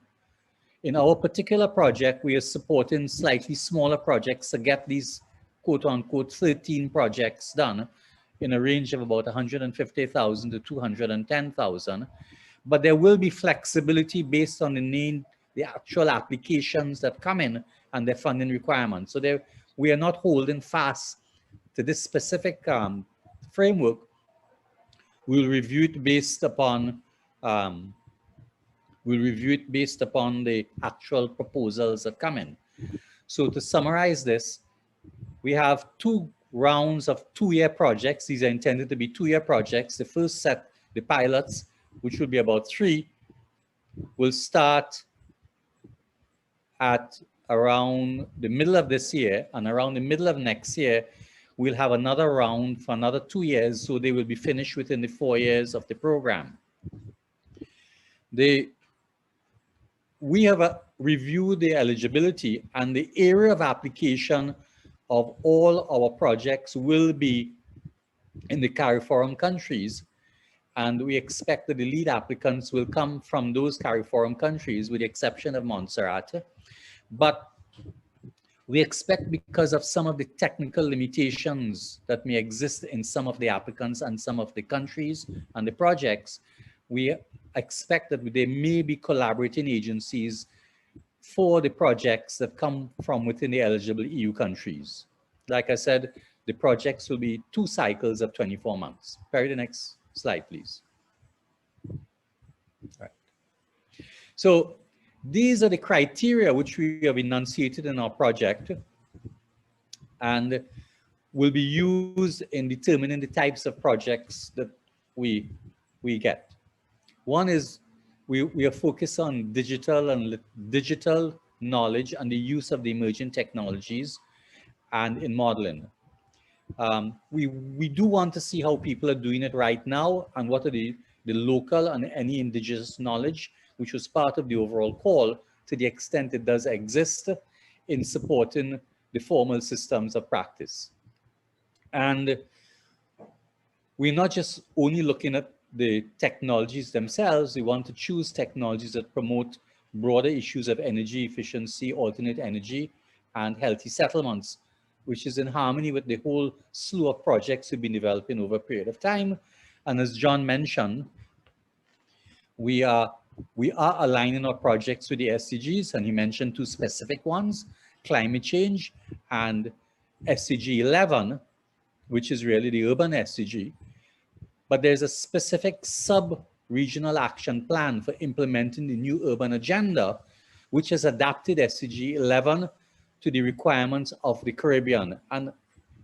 in our particular project, we are supporting slightly smaller projects to get these quote unquote 13 projects done in a range of about 150,000 to 210,000. But there will be flexibility based on the actual applications that come in and their funding requirements. So we are not holding fast to this specific framework. We'll review it based upon the actual proposals that come in. So to summarize this, we have 2 rounds of 2-year projects. These are intended to be 2-year projects. The first set, the pilots, which will be about 3, will start at around the middle of this year, and around the middle of next year, we'll have another round for another 2 years, so they will be finished within the 4 years of the program. We have reviewed the eligibility, and the area of application of all our projects will be in the CARIFORUM countries, and we expect that the lead applicants will come from those CARIFORUM countries, with the exception of Montserrat. But we expect, because of some of the technical limitations that may exist in some of the applicants and some of the countries and the projects, we expect that there may be collaborating agencies for the projects that come from within the eligible EU countries. Like I said, the projects will be 2 cycles of 24 months. Perry, the next slide, please. Right. So these are the criteria which we have enunciated in our project and will be used in determining the types of projects that we get. One is we are focused on digital knowledge and the use of the emerging technologies and in modeling. We do want to see how people are doing it right now and what are the local and any indigenous knowledge, which was part of the overall call, to the extent it does exist in supporting the formal systems of practice. And we're not just only looking at the technologies themselves. We want to choose technologies that promote broader issues of energy efficiency, alternate energy, and healthy settlements, which is in harmony with the whole slew of projects we've been developing over a period of time. And as John mentioned, we are aligning our projects with the SDGs, and he mentioned 2 specific ones: climate change and SDG 11, which is really the urban SDG. But there's a specific sub-regional action plan for implementing the new urban agenda, which has adapted SDG 11 to the requirements of the Caribbean. And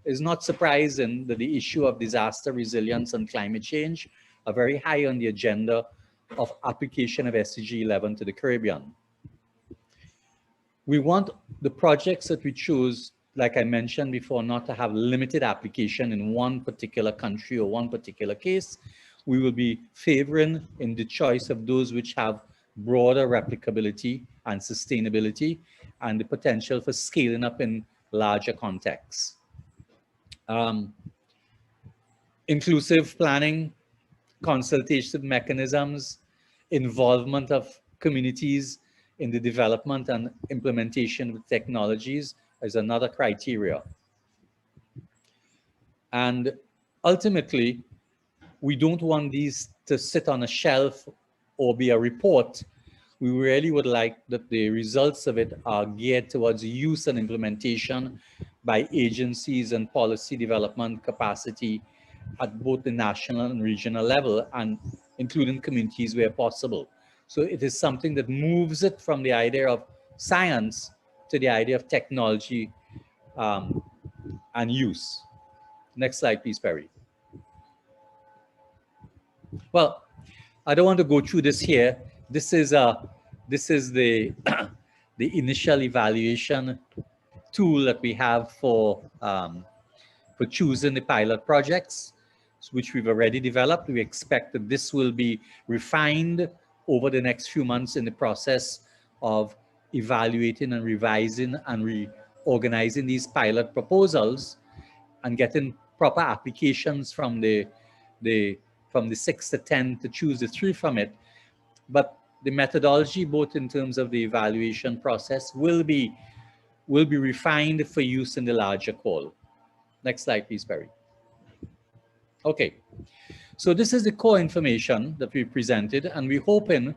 it's not surprising that the issue of disaster resilience and climate change are very high on the agenda of application of SDG 11 to the Caribbean. We want the projects that we choose, like I mentioned before, not to have limited application in one particular country or one particular case. We will be favoring in the choice of those which have broader replicability and sustainability and the potential for scaling up in larger contexts. Inclusive planning, consultative mechanisms, involvement of communities in the development and implementation of technologies is another criteria. And ultimately, we don't want these to sit on a shelf or be a report. We really would like that the results of it are geared towards use and implementation by agencies and policy development capacity at both the national and regional level, and including communities where possible. So it is something that moves it from the idea of science to the idea of technology and use. Next slide, please, Perry. Well, I don't want to go through this here. This is the the initial evaluation tool that we have for choosing the pilot projects. which we've already developed. We expect that this will be refined over the next few months in the process of evaluating and revising and reorganizing these pilot proposals and getting proper applications from the 6 to 10 to choose the 3 from it. But the methodology, both in terms of the evaluation process, will be refined for use in the larger call. Next slide, please, Perry. Okay, so this is the core information that we presented, and we're hoping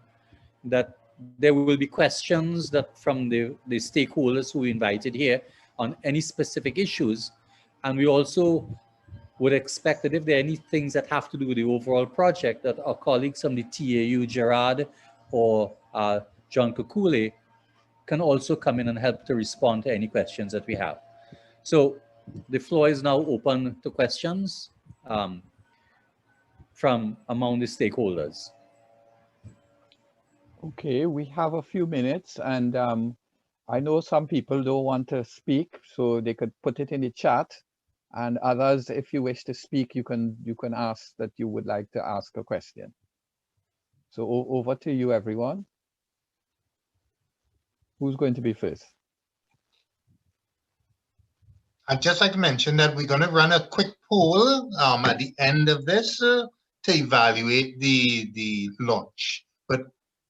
that there will be questions that from the stakeholders who we invited here on any specific issues. And we also would expect that if there are any things that have to do with the overall project, that our colleagues from the TAU, Gerard or John Kukule, can also come in and help to respond to any questions that we have. So the floor is now open to questions from among the stakeholders. Okay, we have a few minutes, and I know some people don't want to speak, so they could put it in the chat. And others, if you wish to speak, you can ask that you would like to ask a question. So over to you, everyone. Who's going to be first? I'd just like to mention that we're going to run a quick poll at the end of this to evaluate the launch. But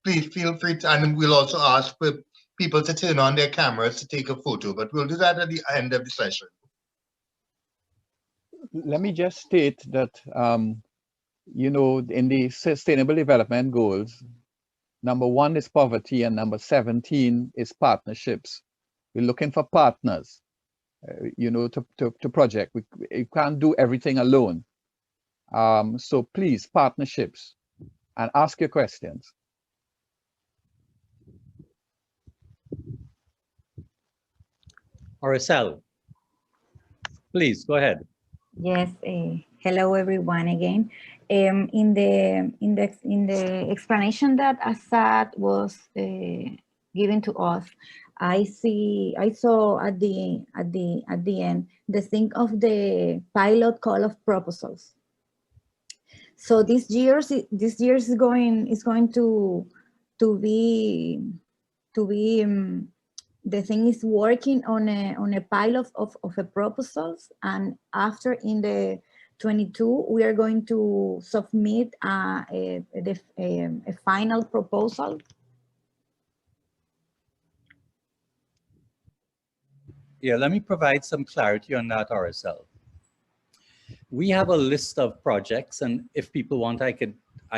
please feel free to, and we'll also ask for people to turn on their cameras to take a photo, but we'll do that at the end of the session. Let me just state that, you know, in the Sustainable Development Goals, number 1 is poverty and number 17 is partnerships. We're looking for partners, you know, to project. We can't do everything alone. So please, partnerships, and ask your questions. Aracel, please go ahead. Yes, hello everyone again. In the explanation that Asad was giving to us, I saw at the end the thing of the pilot call of proposals. So this year is going to be the thing is working on a pilot of a proposals, and after in the 22 we are going to submit a final proposal. Yeah, let me provide some clarity on that, RSL. We have a list of projects, and if people want, I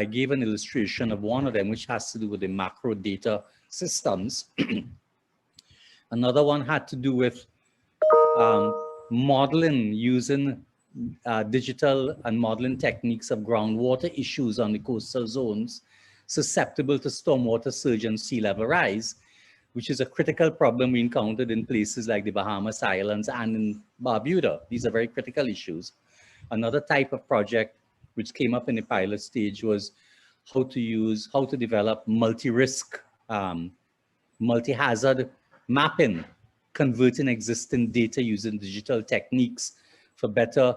gave an illustration of one of them, which has to do with the macro data systems. Another one had to do with modeling, using digital and modeling techniques of groundwater issues on the coastal zones susceptible to stormwater surge and sea level rise, which is a critical problem we encountered in places like the Bahamas Islands and in Barbuda. These are very critical issues. Another type of project which came up in the pilot stage was how to develop multi-risk, multi-hazard mapping, converting existing data using digital techniques for better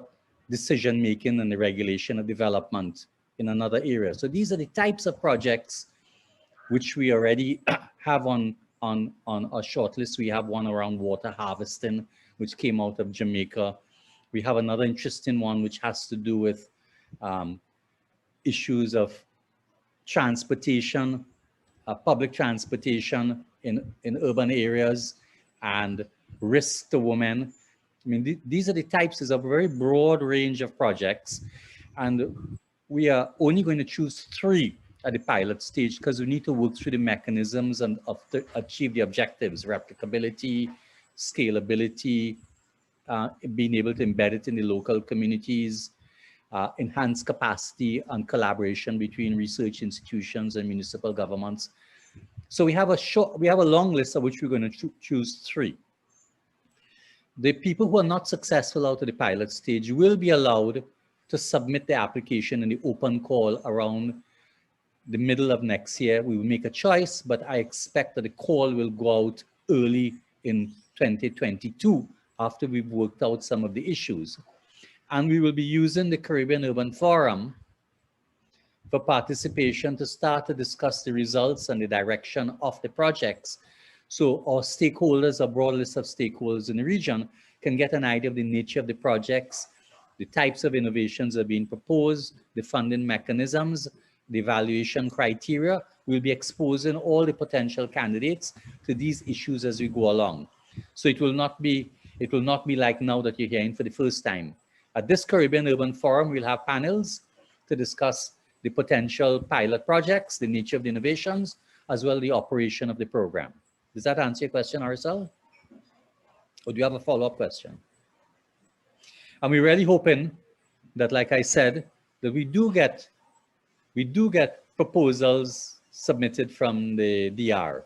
decision-making and the regulation of development in another area. So these are the types of projects which we already have on our shortlist. We have one around water harvesting, which came out of Jamaica. We have another interesting one which has to do with issues of transportation, public transportation in urban areas, and risk to women. I mean, these are the types of a very broad range of projects, and we are only going to choose 3 at the pilot stage because we need to work through the mechanisms and achieve the objectives: replicability, scalability, being able to embed it in the local communities, enhance capacity and collaboration between research institutions and municipal governments. So we have a long list of which we're going to choose 3. The people who are not successful out of the pilot stage will be allowed to submit the application in the open call around the middle of next year. We will make a choice, but I expect that the call will go out early in 2022 after we've worked out some of the issues. And we will be using the Caribbean Urban Forum for participation to start to discuss the results and the direction of the projects. So our stakeholders, a broad list of stakeholders in the region, can get an idea of the nature of the projects, the types of innovations that are being proposed, the funding mechanisms, the evaluation criteria. We'll be exposing all the potential candidates to these issues as we go along. So it will not be like now that you're hearing for the first time. At this Caribbean Urban Forum, we'll have panels to discuss the potential pilot projects, the nature of the innovations, as well as the operation of the program. Does that answer your question, Arcel? Or do you have a follow-up question? And we're really hoping that, like I said, that we do get proposals submitted from the DR.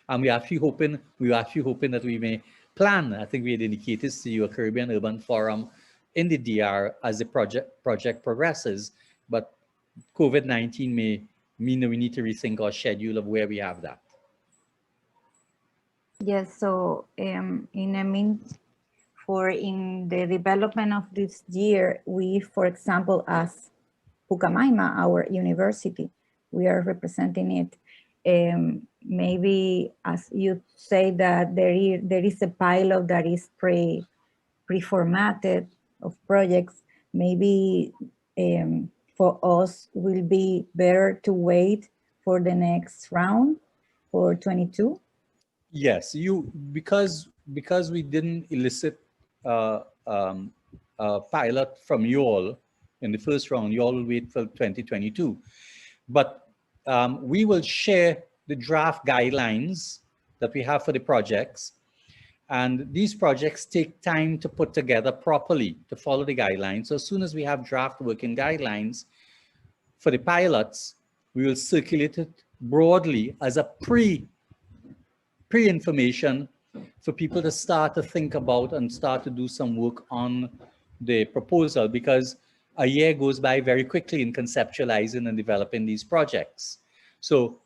And we're actually hoping that we may plan, I think we had indicated to you, a Caribbean Urban Forum in the DR as the project progresses, but COVID-19 may mean that we need to rethink our schedule of where we have that. Yes, so in the development of this year, we, for example, as Pucamaima, our university, we are representing it. Maybe, as you say, that there is a pilot that is pre-formatted of projects. Maybe for us will be better to wait for the next round for 22. Yes, because we didn't elicit a pilot from you all in the first round, you all will wait for 2022. But we will share the draft guidelines that we have for the projects. And these projects take time to put together properly to follow the guidelines. So as soon as we have draft working guidelines for the pilots, we will circulate it broadly as a pre-information for people to start to think about and start to do some work on the proposal, because a year goes by very quickly in conceptualizing and developing these projects. So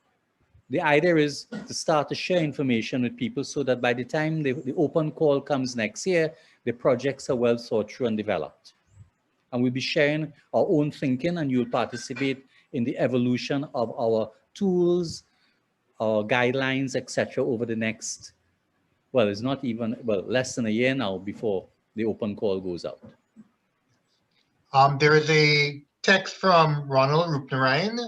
the idea is to start to share information with people so that by the time the open call comes next year, the projects are well thought through and developed. And we'll be sharing our own thinking, and you'll participate in the evolution of our tools, our guidelines, etc. over the next, well, it's not even, well, less than a year now before the open call goes out. There is a text from Ronald Rupnarayan.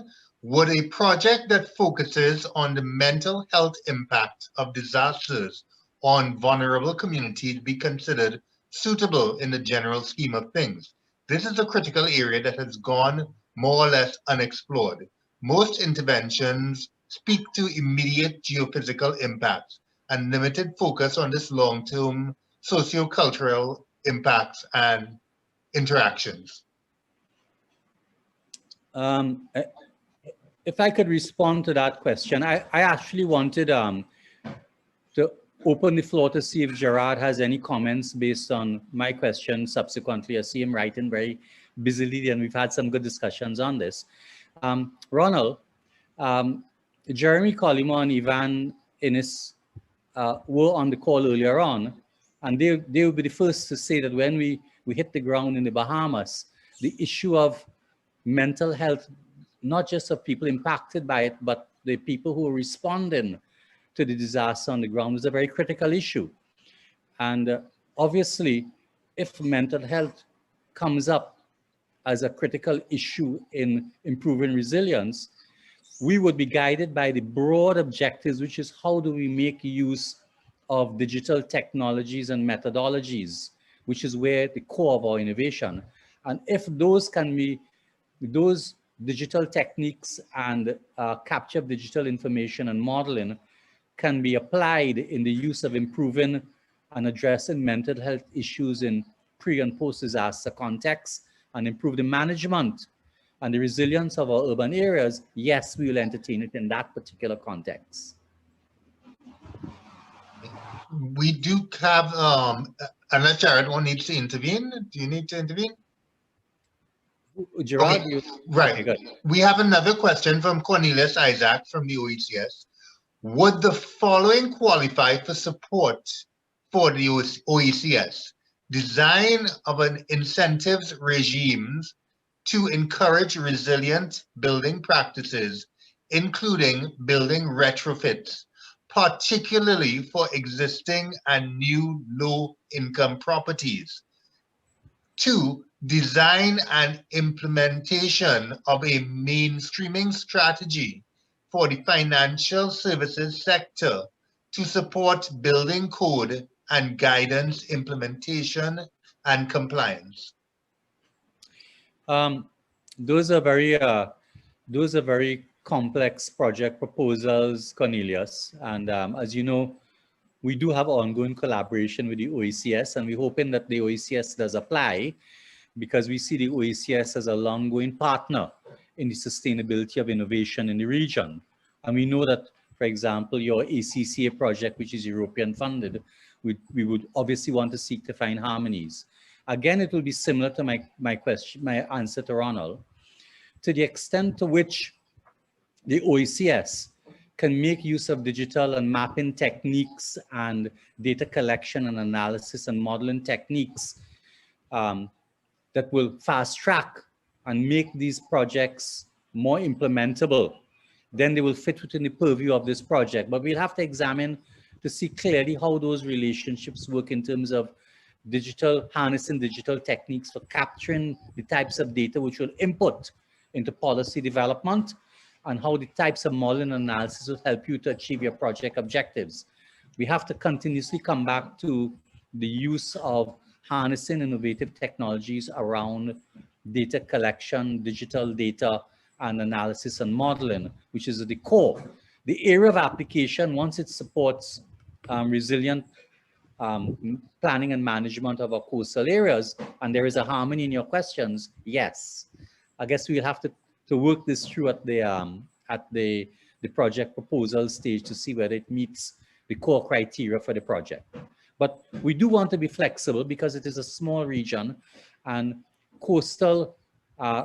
Would a project that focuses on the mental health impact of disasters on vulnerable communities be considered suitable in the general scheme of things? This is a critical area that has gone more or less unexplored. Most interventions speak to immediate geophysical impacts and limited focus on this long-term socio-cultural impacts and interactions. If I could respond to that question, I actually wanted to open the floor to see if Gerard has any comments based on my question. Subsequently, I see him writing very busily, and we've had some good discussions on this. Ronald, Jeremy Colima and Ivan Innes were on the call earlier on, and they will be the first to say that when we hit the ground in the Bahamas, the issue of mental health, not just of people impacted by it, but the people who are responding to the disaster on the ground is a very critical issue. And obviously, if mental health comes up as a critical issue in improving resilience, we would be guided by the broad objectives, which is how do we make use of digital technologies and methodologies, which is where the core of our innovation. And if those can be, those digital techniques and capture of digital information and modeling can be applied in the use of improving and addressing mental health issues in pre and post-disaster contexts and improve the management and the resilience of our urban areas, yes, we will entertain it in that particular context. We do have, unless Jared needs to intervene, do you need to intervene? Gerard, okay. Right. Okay, we have another question from Cornelius Isaac from the OECS. Would the following qualify for support for the OACS. Design of an incentives regimes to encourage resilient building practices, including building retrofits, particularly for existing and new low-income properties. 2, design and implementation of a mainstreaming strategy for the financial services sector to support building code and guidance implementation and compliance. Those are very complex project proposals, Cornelius. And as you know, we do have ongoing collaboration with the OACS, and we're hoping that the OACS does apply, because we see the OACS as a long-going partner in the sustainability of innovation in the region. And we know that, for example, your ACCA project, which is European funded, we would obviously want to seek to find harmonies. Again, it will be similar to my answer to Ronald. To the extent to which the OACS can make use of digital and mapping techniques and data collection and analysis and modeling techniques that will fast track and make these projects more implementable, then they will fit within the purview of this project. But we'll have to examine to see clearly how those relationships work in terms of harnessing digital techniques for capturing the types of data which will input into policy development, and how the types of modeling analysis will help you to achieve your project objectives. We have to continuously come back to the use of harnessing innovative technologies around data collection, digital data, and analysis and modeling, which is at the core. The area of application, once it supports resilient planning and management of our coastal areas, and there is a harmony in your questions, yes. I guess we'll have to work this through at the project proposal stage to see whether it meets the core criteria for the project. But we do want to be flexible because it is a small region, and coastal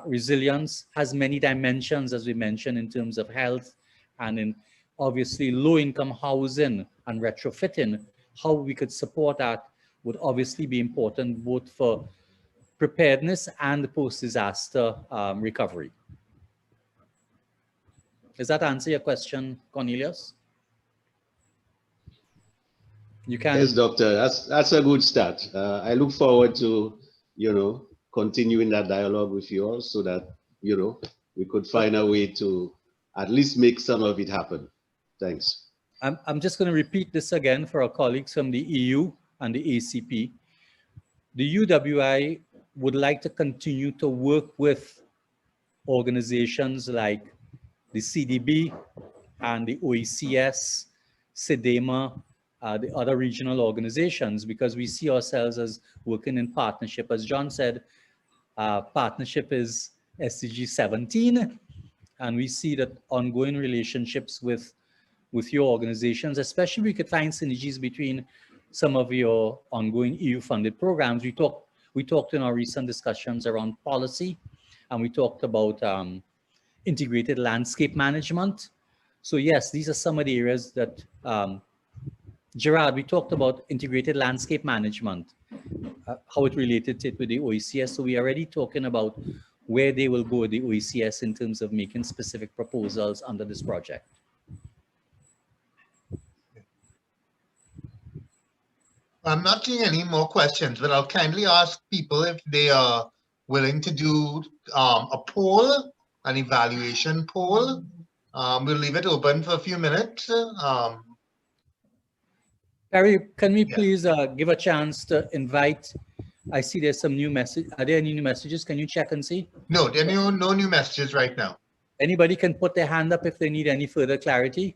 resilience has many dimensions, as we mentioned, in terms of health and in obviously low-income housing and retrofitting. How we could support that would obviously be important both for preparedness and post-disaster recovery. Does that answer your question, Cornelius? You can. Yes, Doctor. That's a good start. I look forward to, continuing that dialogue with you all so that, we could find a way to at least make some of it happen. Thanks. I'm just going to repeat this again for our colleagues from the EU and the ACP. The UWI would like to continue to work with organizations like the CDB and the OACS, CDEMA, the other regional organizations, because we see ourselves as working in partnership. As John said, partnership is SDG 17, and we see that ongoing relationships with your organizations, especially we could find synergies between some of your ongoing EU-funded programs. We talked in our recent discussions around policy, and we talked about integrated landscape management. So yes, these are some of the areas that, Gerard, we talked about integrated landscape management, how it related to it with the OACS. So we are already talking about where they will go with the OACS in terms of making specific proposals under this project. I'm not seeing any more questions, but I'll kindly ask people if they are willing to do a poll, an evaluation poll. We'll leave it open for a few minutes. Barry, can we please give a chance to invite? I see there's some new message. Are there any new messages? Can you check and see? No, there are no new messages right now. Anybody can put their hand up if they need any further clarity.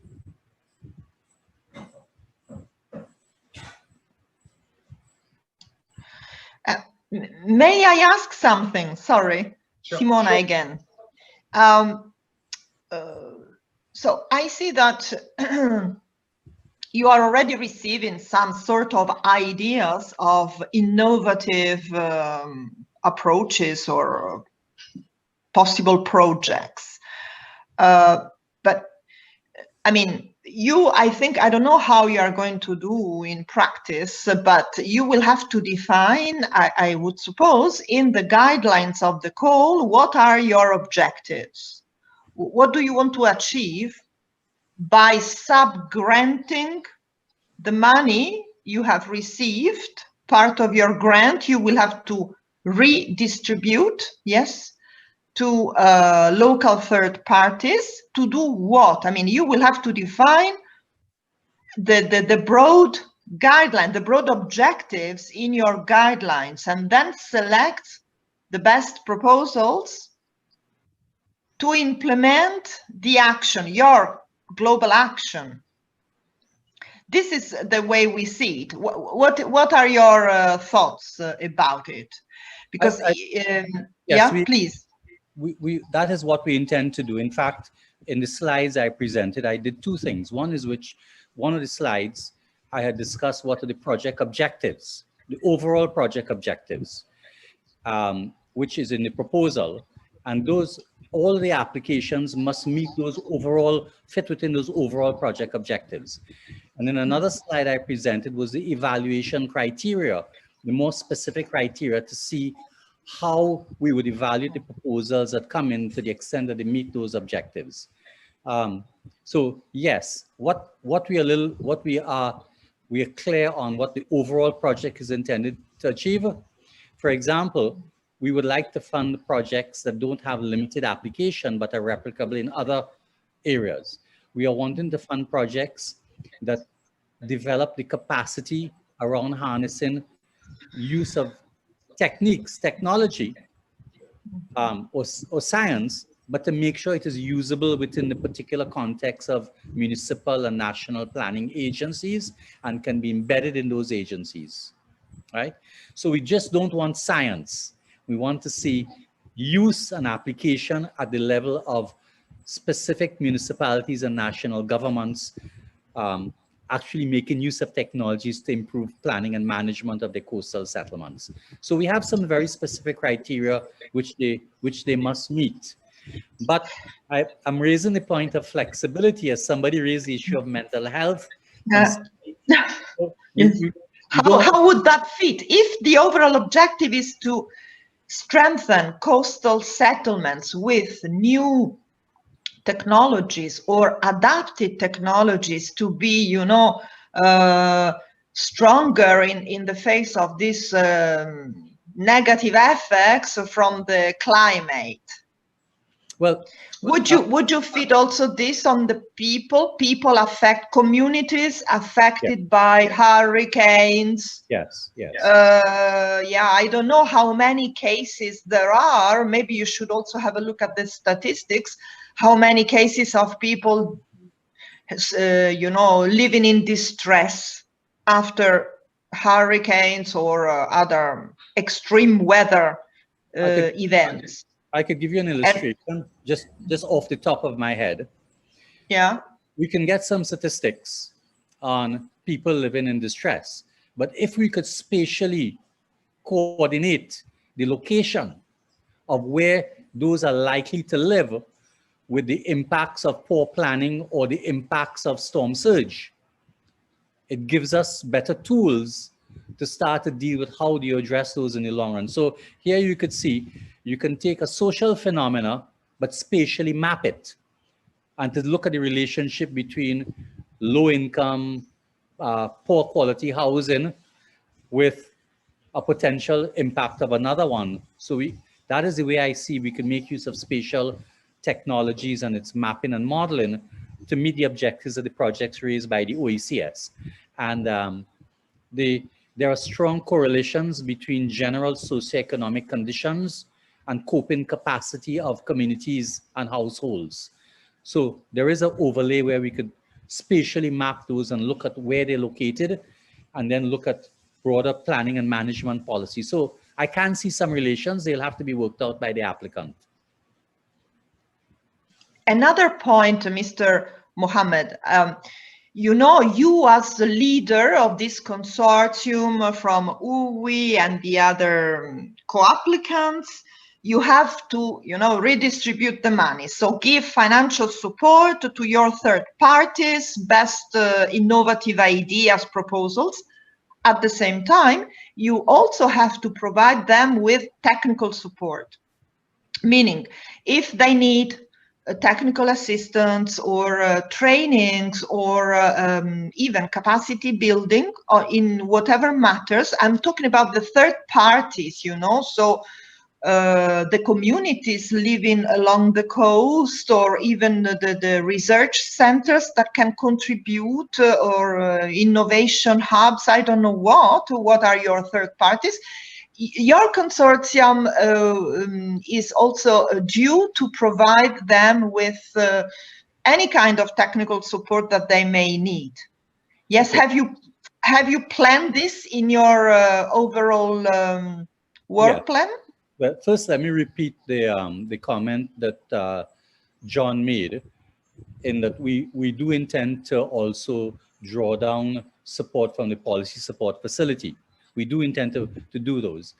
May I ask something? Sorry, sure, Simona sure. Again. So I see that you are already receiving some sort of ideas of innovative approaches or possible projects. But I mean, I think, I don't know how you are going to do in practice, but you will have to define, I would suppose, in the guidelines of the call, what are your objectives? What do you want to achieve by sub-granting the money you have received? Part of your grant you will have to redistribute, yes, to local third parties to do what? I mean, you will have to define the broad guideline, the broad objectives in your guidelines, and then select the best proposals to implement the action, your global action. This is the way we see it. What are your thoughts about it? Because yes, please. That is what we intend to do. In fact, in the slides I presented, I did two things. One is one of the slides I had discussed what are the project objectives, the overall project objectives, which is in the proposal, and all the applications must meet those overall, fit within those overall project objectives. And then another slide I presented was the evaluation criteria, the more specific criteria to see how we would evaluate the proposals that come in to the extent that they meet those objectives. So yes, we are clear on what the overall project is intended to achieve. For example, we would like to fund projects that don't have limited application but are replicable in other areas. We are wanting to fund projects that develop the capacity around harnessing use of techniques, technology, or science, but to make sure it is usable within the particular context of municipal and national planning agencies and can be embedded in those agencies, right? So we just don't want science. We want to see use and application at the level of specific municipalities and national governments actually making use of technologies to improve planning and management of the coastal settlements. So we have some very specific criteria which they must meet. But I'm raising the point of flexibility as somebody raised the issue of mental health. How would that fit? If the overall objective is to strengthen coastal settlements with new technologies or adapted technologies to be, you know, stronger in the face of these negative effects from the climate. Well, would you fit also this on the people affect communities affected by hurricanes? Yes, yes. Yeah, I don't know how many cases there are. Maybe you should also have a look at the statistics. How many cases of people, you know, living in distress after hurricanes or other extreme weather events? I could give you an illustration just off the top of my head. Yeah. We can get some statistics on people living in distress, but if we could spatially coordinate the location of where those are likely to live with the impacts of poor planning or the impacts of storm surge, it gives us better tools to start to deal with how do you address those in the long run. So here you could see, you can take a social phenomena, but spatially map it and to look at the relationship between low income, poor quality housing with a potential impact of another one. So that is the way I see we can make use of spatial technologies and its mapping and modeling to meet the objectives of the projects raised by the OACPS. And there are strong correlations between general socioeconomic conditions and coping capacity of communities and households. So there is an overlay where we could spatially map those and look at where they're located and then look at broader planning and management policy. So I can see some relations, they'll have to be worked out by the applicant. Another point, Mr. Mohammed, you know, you as the leader of this consortium from UWI and the other co-applicants, you have to, you know, redistribute the money. So give financial support to your third parties, best innovative ideas, proposals. At the same time, you also have to provide them with technical support. Meaning, if they need technical assistance or trainings or even capacity building or in whatever matters, I'm talking about the third parties, you know, so the communities living along the coast or even the research centers that can contribute or innovation hubs, I don't know what are your third parties. Your consortium is also due to provide them with any kind of technical support that they may need. Yes, have you planned this in your overall work plan? Well, first, let me repeat the comment that John made, in that we do intend to also draw down support from the policy support facility. We do intend to do those.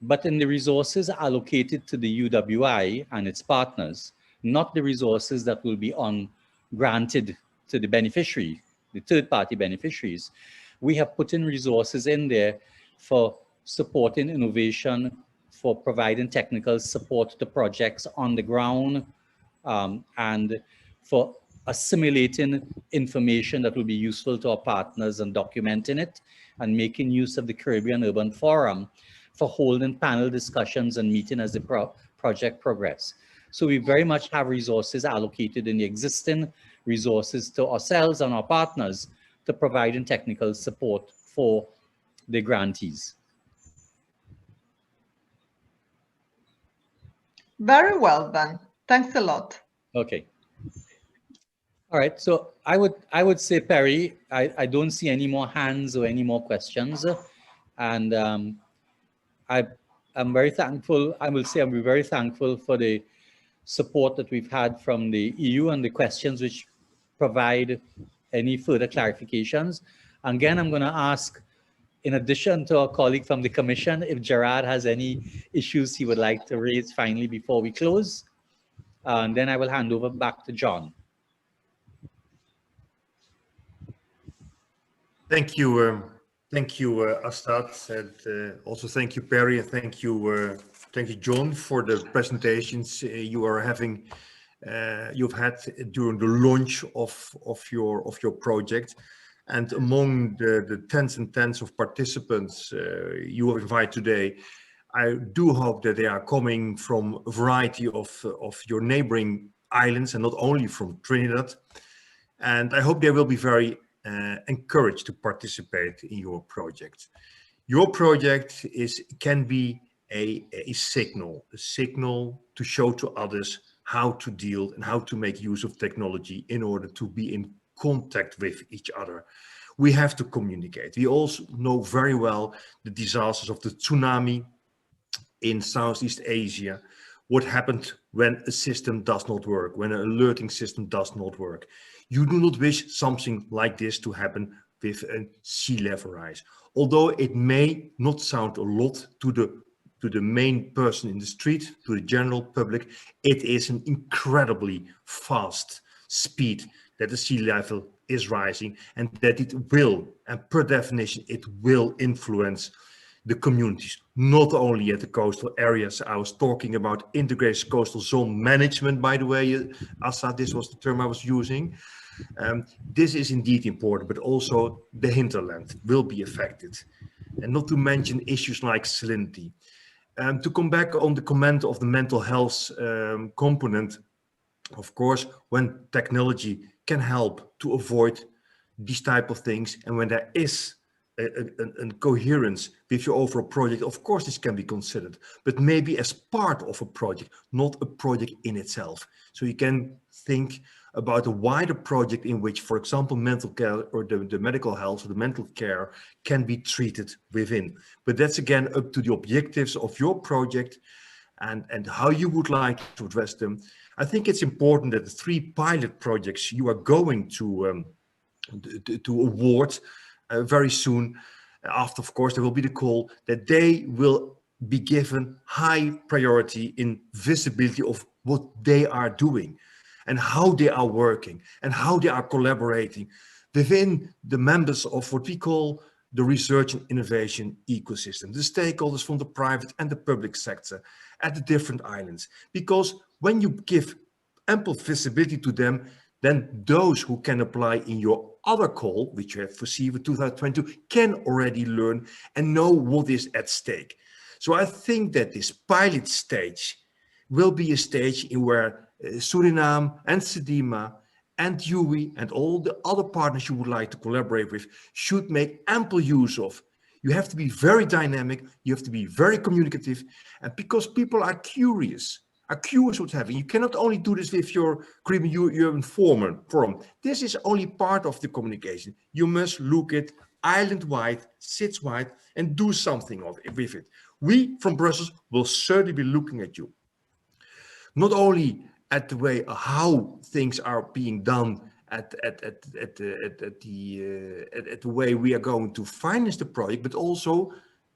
But in the resources allocated to the UWI and its partners, not the resources that will be granted to the beneficiary, the third-party beneficiaries, we have put in resources in there for supporting innovation, for providing technical support to projects on the ground, and for assimilating information that will be useful to our partners and documenting it, and making use of the Caribbean Urban Forum for holding panel discussions and meeting as the project progress. So we very much have resources allocated in the existing resources to ourselves and our partners to providing technical support for the grantees. Very well then. Thanks a lot. Okay. All right. So I would say, Perry, I don't see any more hands or any more questions, and I'm very thankful. I will say I'm very thankful for the support that we've had from the EU and the questions which provide any further clarifications. Again, I'm going to ask, in addition to our colleague from the Commission, if Gerard has any issues he would like to raise finally before we close, and then I will hand over back to John. Thank you, Asad, and also thank you, Perry, and thank you, John, for the presentations you've had during the launch of your project. And among the tens and tens of participants you have invited today, I do hope that they are coming from a variety of your neighboring islands and not only from Trinidad. And I hope they will be very encouraged to participate in your project. Your project can be a signal to show to others how to deal and how to make use of technology in order to be in contact with each other. We have to communicate. We also know very well the disasters of the tsunami in Southeast Asia, what happened when a system does not work, when an alerting system does not work. You do not wish something like this to happen with a sea level rise. Although it may not sound a lot to the main person in the street, to the general public, it is an incredibly fast speed that the sea level is rising, and that it will, and per definition, it will influence the communities, not only at the coastal areas. I was talking about integrated coastal zone management, by the way, Asad, this was the term I was using. This is indeed important, but also the hinterland will be affected, and not to mention issues like salinity. To come back on the comment of the mental health component, of course, when technology can help to avoid these type of things, and when there is a coherence with your overall project, of course this can be considered, but maybe as part of a project, not a project in itself. So you can think about a wider project in which, for example, mental care or the medical health or the mental care can be treated within. But that's again up to the objectives of your project and how you would like to address them. I think it's important that the 3 pilot projects you are going to award very soon, after, of course, there will be the call, that they will be given high priority in visibility of what they are doing and how they are working and how they are collaborating within the members of what we call the research and innovation ecosystem, the stakeholders from the private and the public sector at the different islands. Because when you give ample visibility to them, then those who can apply in your other call, which you have foreseen for 2022, can already learn and know what is at stake. So I think that this pilot stage will be a stage in where Suriname and CDEMA and UWI and all the other partners you would like to collaborate with should make ample use of. You have to be very dynamic, you have to be very communicative, and because people are curious what's happening. You cannot only do this with your Caribbean forum. This is only part of the communication. You must look at island-wide, SITS-wide, and do something with it. We from Brussels will certainly be looking at you. Not only at the way how things are being done at the way we are going to finance the project, but also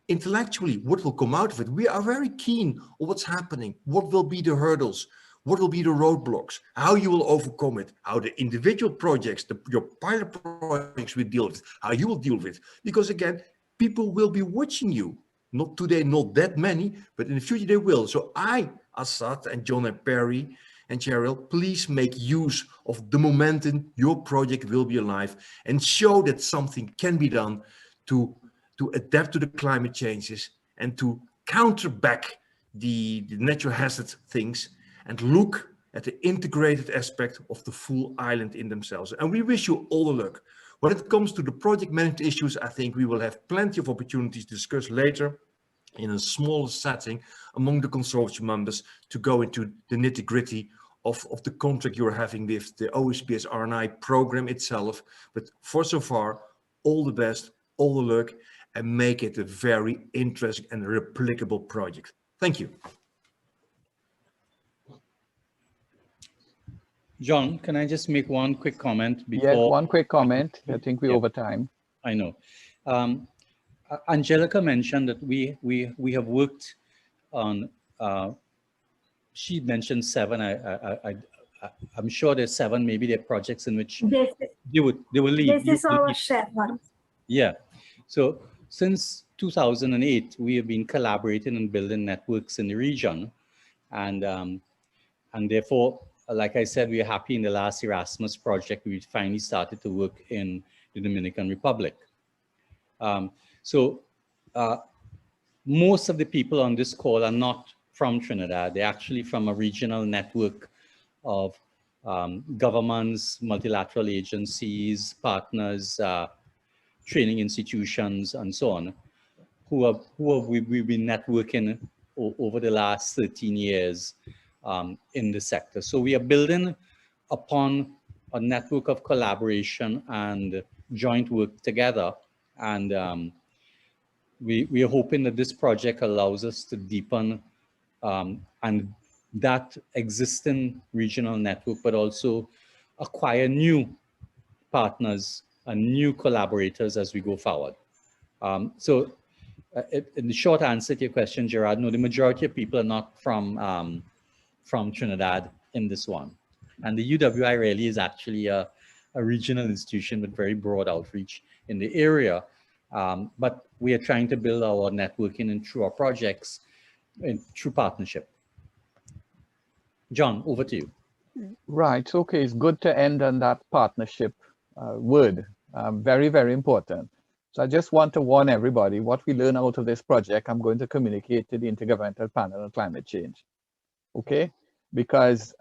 intellectually, what will come out of it. We are very keen on what's happening, what will be the hurdles, what will be the roadblocks, how you will overcome it, how the individual projects, your pilot projects will deal with, how you will deal with. Because again, people will be watching you. Not today, not that many, but in the future they will. So Asad and John and Perry and Cheryl, please make use of the momentum your project will be alive and show that something can be done to adapt to the climate changes and to counter back the natural hazard things and look at the integrated aspect of the full island in themselves. And we wish you all the luck. When it comes to the project management issues, I think we will have plenty of opportunities to discuss later in a smaller setting among the consortium members to go into the nitty-gritty of the contract you're having with the OACPS RNI program itself. But for so far, all the best, all the luck, and make it a very interesting and replicable project. Thank you. John, can I just make one quick comment before? Yes, one quick comment. I think we're over time. I know. Angelika mentioned that we have worked on, she mentioned 7. I'm sure there's 7, maybe there are projects in which they will lead. This is our 7. Yeah. So since 2008, we have been collaborating and building networks in the region. And therefore, like I said, we are happy in the last Erasmus project, we finally started to work in the Dominican Republic. Most of the people on this call are not from Trinidad. They're actually from a regional network of governments, multilateral agencies, partners, training institutions, and so on, we've been networking over the last 13 years in the sector. So we are building upon a network of collaboration and joint work together. And we are hoping that this project allows us to deepen and that existing regional network, but also acquire new partners and new collaborators as we go forward. So in the short answer to your question, Gerard, no, the majority of people are not from Trinidad in this one. And the UWI really is actually a regional institution with very broad outreach in the area. But we are trying to build our networking and through our projects and through partnership. John, over to you. Right. Okay. It's good to end on that partnership word. Very, very important. So I just want to warn everybody what we learn out of this project. I'm going to communicate to the Intergovernmental Panel on Climate Change. Okay. Because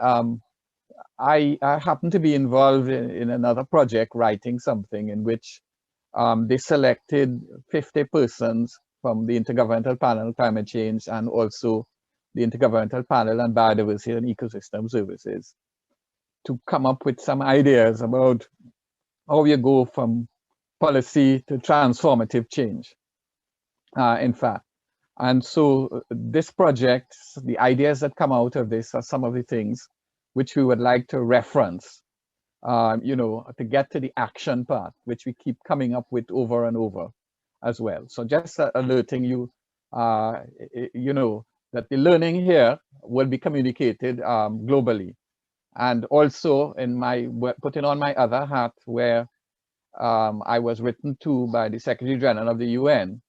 I happen to be involved in another project writing something in which they selected 50 persons from the Intergovernmental Panel on Climate Change and also the Intergovernmental Panel on Biodiversity and Ecosystem Services to come up with some ideas about how you go from policy to transformative change, in fact. And so this project, the ideas that come out of this are some of the things which we would like to reference, you know, to get to the action part, which we keep coming up with over and over as well. So just alerting you you know, that the learning here will be communicated globally. And also in my putting on my other hat, where I was written to by the Secretary General of the UN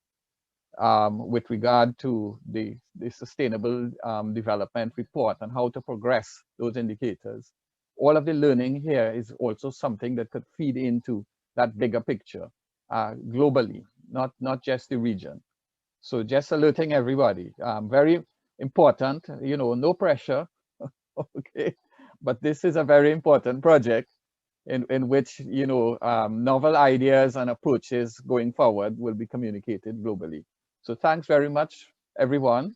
with regard to the Sustainable Development Report and how to progress those indicators. All of the learning here is also something that could feed into that bigger picture globally, not just the region. So just alerting everybody, very important, you know, no pressure, okay? But this is a very important project in which, you know, novel ideas and approaches going forward will be communicated globally. So thanks very much, everyone,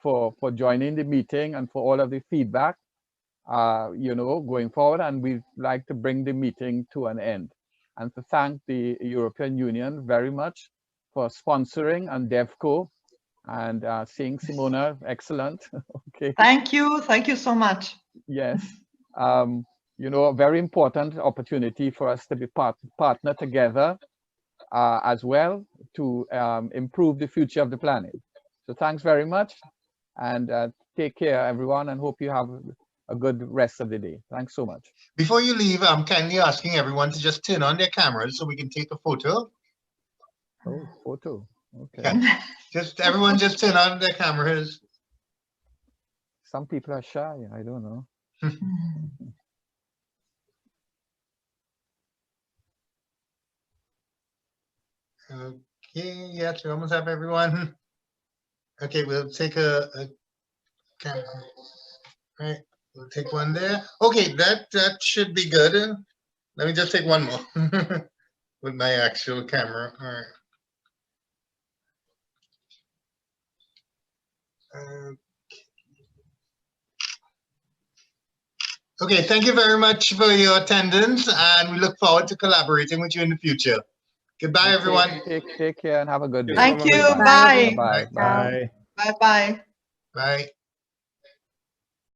for joining the meeting and for all of the feedback, you know, going forward. And we'd like to bring the meeting to an end. And to thank the European Union very much for sponsoring, and DevCo, and seeing Simona, excellent. Okay. Thank you so much. Yes, you know, a very important opportunity for us to be partner together as well to improve the future of the planet. So thanks very much, and take care, everyone, and hope you have a good rest of the day. Thanks so much. Before you leave, I'm kindly asking everyone to just turn on their cameras so we can take a photo. Oh, photo. Okay. Yeah. Everyone just turn on their cameras. Some people are shy. I don't know. Okay, yes, we almost have everyone. Okay, we'll take a camera. All right, we'll take one there. Okay, that should be good. Let me just take one more with my actual camera. All right. Okay, thank you very much for your attendance, and we look forward to collaborating with you in the future. Goodbye, everyone. Take care and have a good day. Thank you. Bye. Bye. Bye. Bye. Bye. Bye.